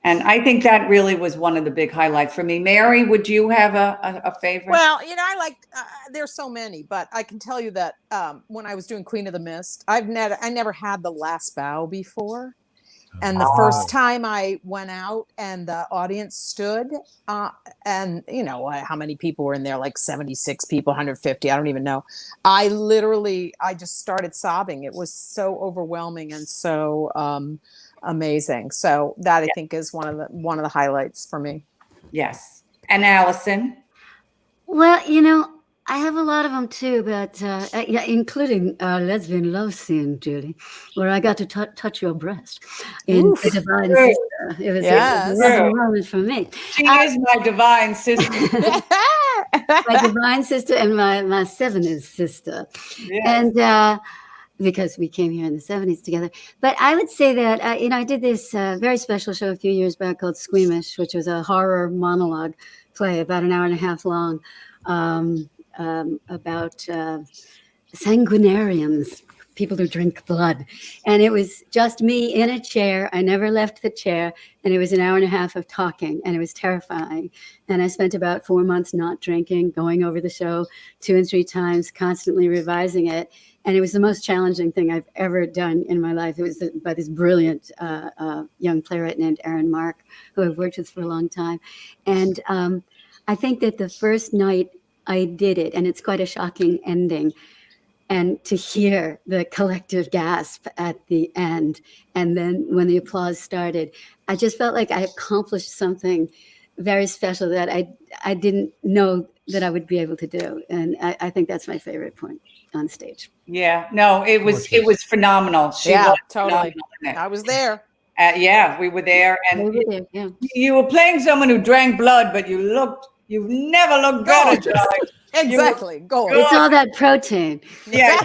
I think that really was one of the big highlights for me. Mary, would you have a favorite? Well, I like. There's so many, but I can tell you that when I was doing Queen of the Mist, I never had the last bow before, and the first time I went out and the audience stood, and how many people were in there? Like 76 people, 150. I don't even know. I just started sobbing. It was so overwhelming and so amazing. So that I think is one of the highlights for me. Yes. And Allison? Well, I have a lot of them too, but including our lesbian love scene, Julie, where I got to touch your breast in Oof. The Divine Sister. It was Yes. a lovely moment for me. She is my divine sister. My divine sister and my 70s sister. Yes. And because we came here in the 70s together. But I would say that, I did this very special show a few years back called Squeamish, which was a horror monologue play about an hour and a half long about sanguinarians, people who drink blood. And it was just me in a chair. I never left the chair. And it was an hour and a half of talking, and it was terrifying. And I spent about 4 months not drinking, going over the show 2 and 3 times, constantly revising it. And it was the most challenging thing I've ever done in my life. It was by this brilliant young playwright named Aaron Mark, who I've worked with for a long time. And I think that the first night I did it, and it's quite a shocking ending, and to hear the collective gasp at the end, and then when the applause started, I just felt like I accomplished something very special that I didn't know that I would be able to do. And I think that's my favorite point on stage. Yeah, no, it was phenomenal. She Yeah, was totally. phenomenal in it. I was there. Yeah, we were there, and Over there, yeah. you were playing someone who drank blood, but you never looked better, Gorgeous. darling. Exactly. Gold. It's all that protein. Yeah.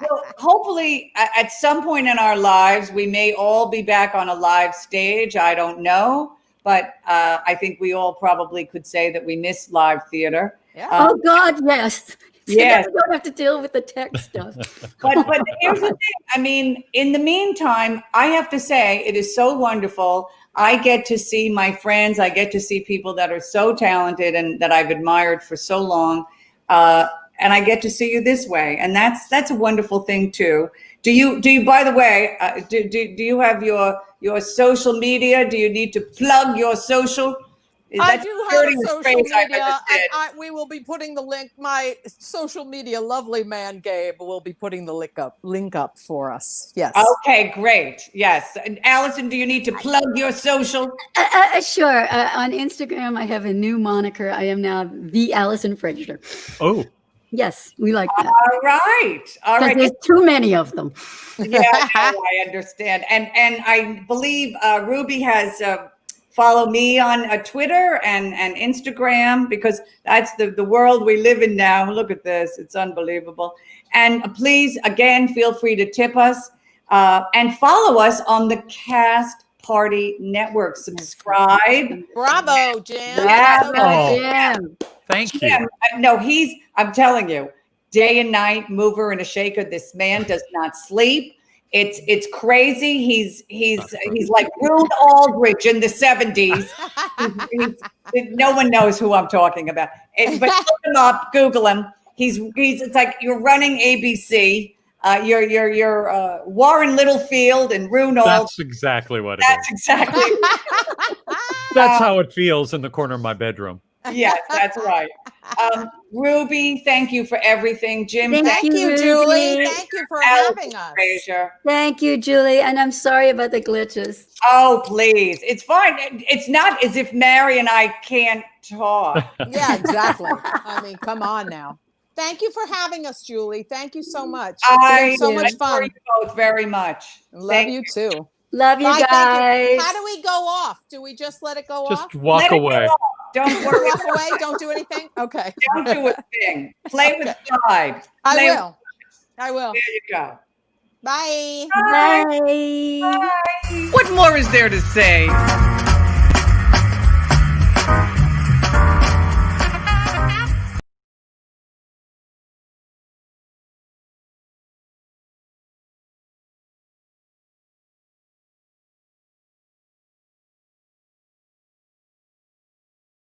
Well, hopefully, at some point in our lives, we may all be back on a live stage. I don't know, but I think we all probably could say that we miss live theater. Yeah. Oh God, yes. Yes. We don't have to deal with the tech stuff. But here's the thing. I mean, in the meantime, I have to say it is so wonderful. I get to see my friends. I get to see people that are so talented and that I've admired for so long. And I get to see you this way. And that's a wonderful thing too. Do you, by the way, do you have your social media? Do you need to plug your social? I do have a social media, and we will be putting the link. My social media lovely man Gabe will be putting the link up for us. Yes. Okay, great. Yes. And Allison, do you need to plug your social? Sure. On Instagram, I have a new moniker. I am now the Allison Fredger. Oh. Yes, we like that. All right. All right. There's too many of them. Yeah, I understand. And I believe Ruby has follow me on Twitter and Instagram, because that's the world we live in now. Look at this. It's unbelievable. And please, again, feel free to tip us and follow us on the Cast Party Network. Subscribe. Bravo, Jim. Yeah. Jim. Thank you. No, I'm telling you, day and night, mover and a shaker. This man does not sleep. It's crazy. He's like Rube Aldrich in the 70s. No one knows who I'm talking about. But look him up, Google him. It's like you're running ABC. You're Warren Littlefield and Rune Aldrich. That's exactly what it is. That's exactly. That's how it feels in the corner of my bedroom. Yes, that's right. Ruby, thank you for everything. Jim, thank you, Julie. Thank you for having us. Fraser. Thank you, Julie. And I'm sorry about the glitches. Oh, please. It's fine. It's not as if Mary and I can't talk. Yeah, exactly. I mean, come on now. Thank you for having us, Julie. Thank you so much. It's been so much fun. You both very much. Love you too. Love you guys. How do we go off? Do we just let it go off? Just walk away. Don't worry. Walk away. Don't do anything. Okay. Don't do a thing. Play with pride. I will. There you go. Bye. Bye. What more is there to say?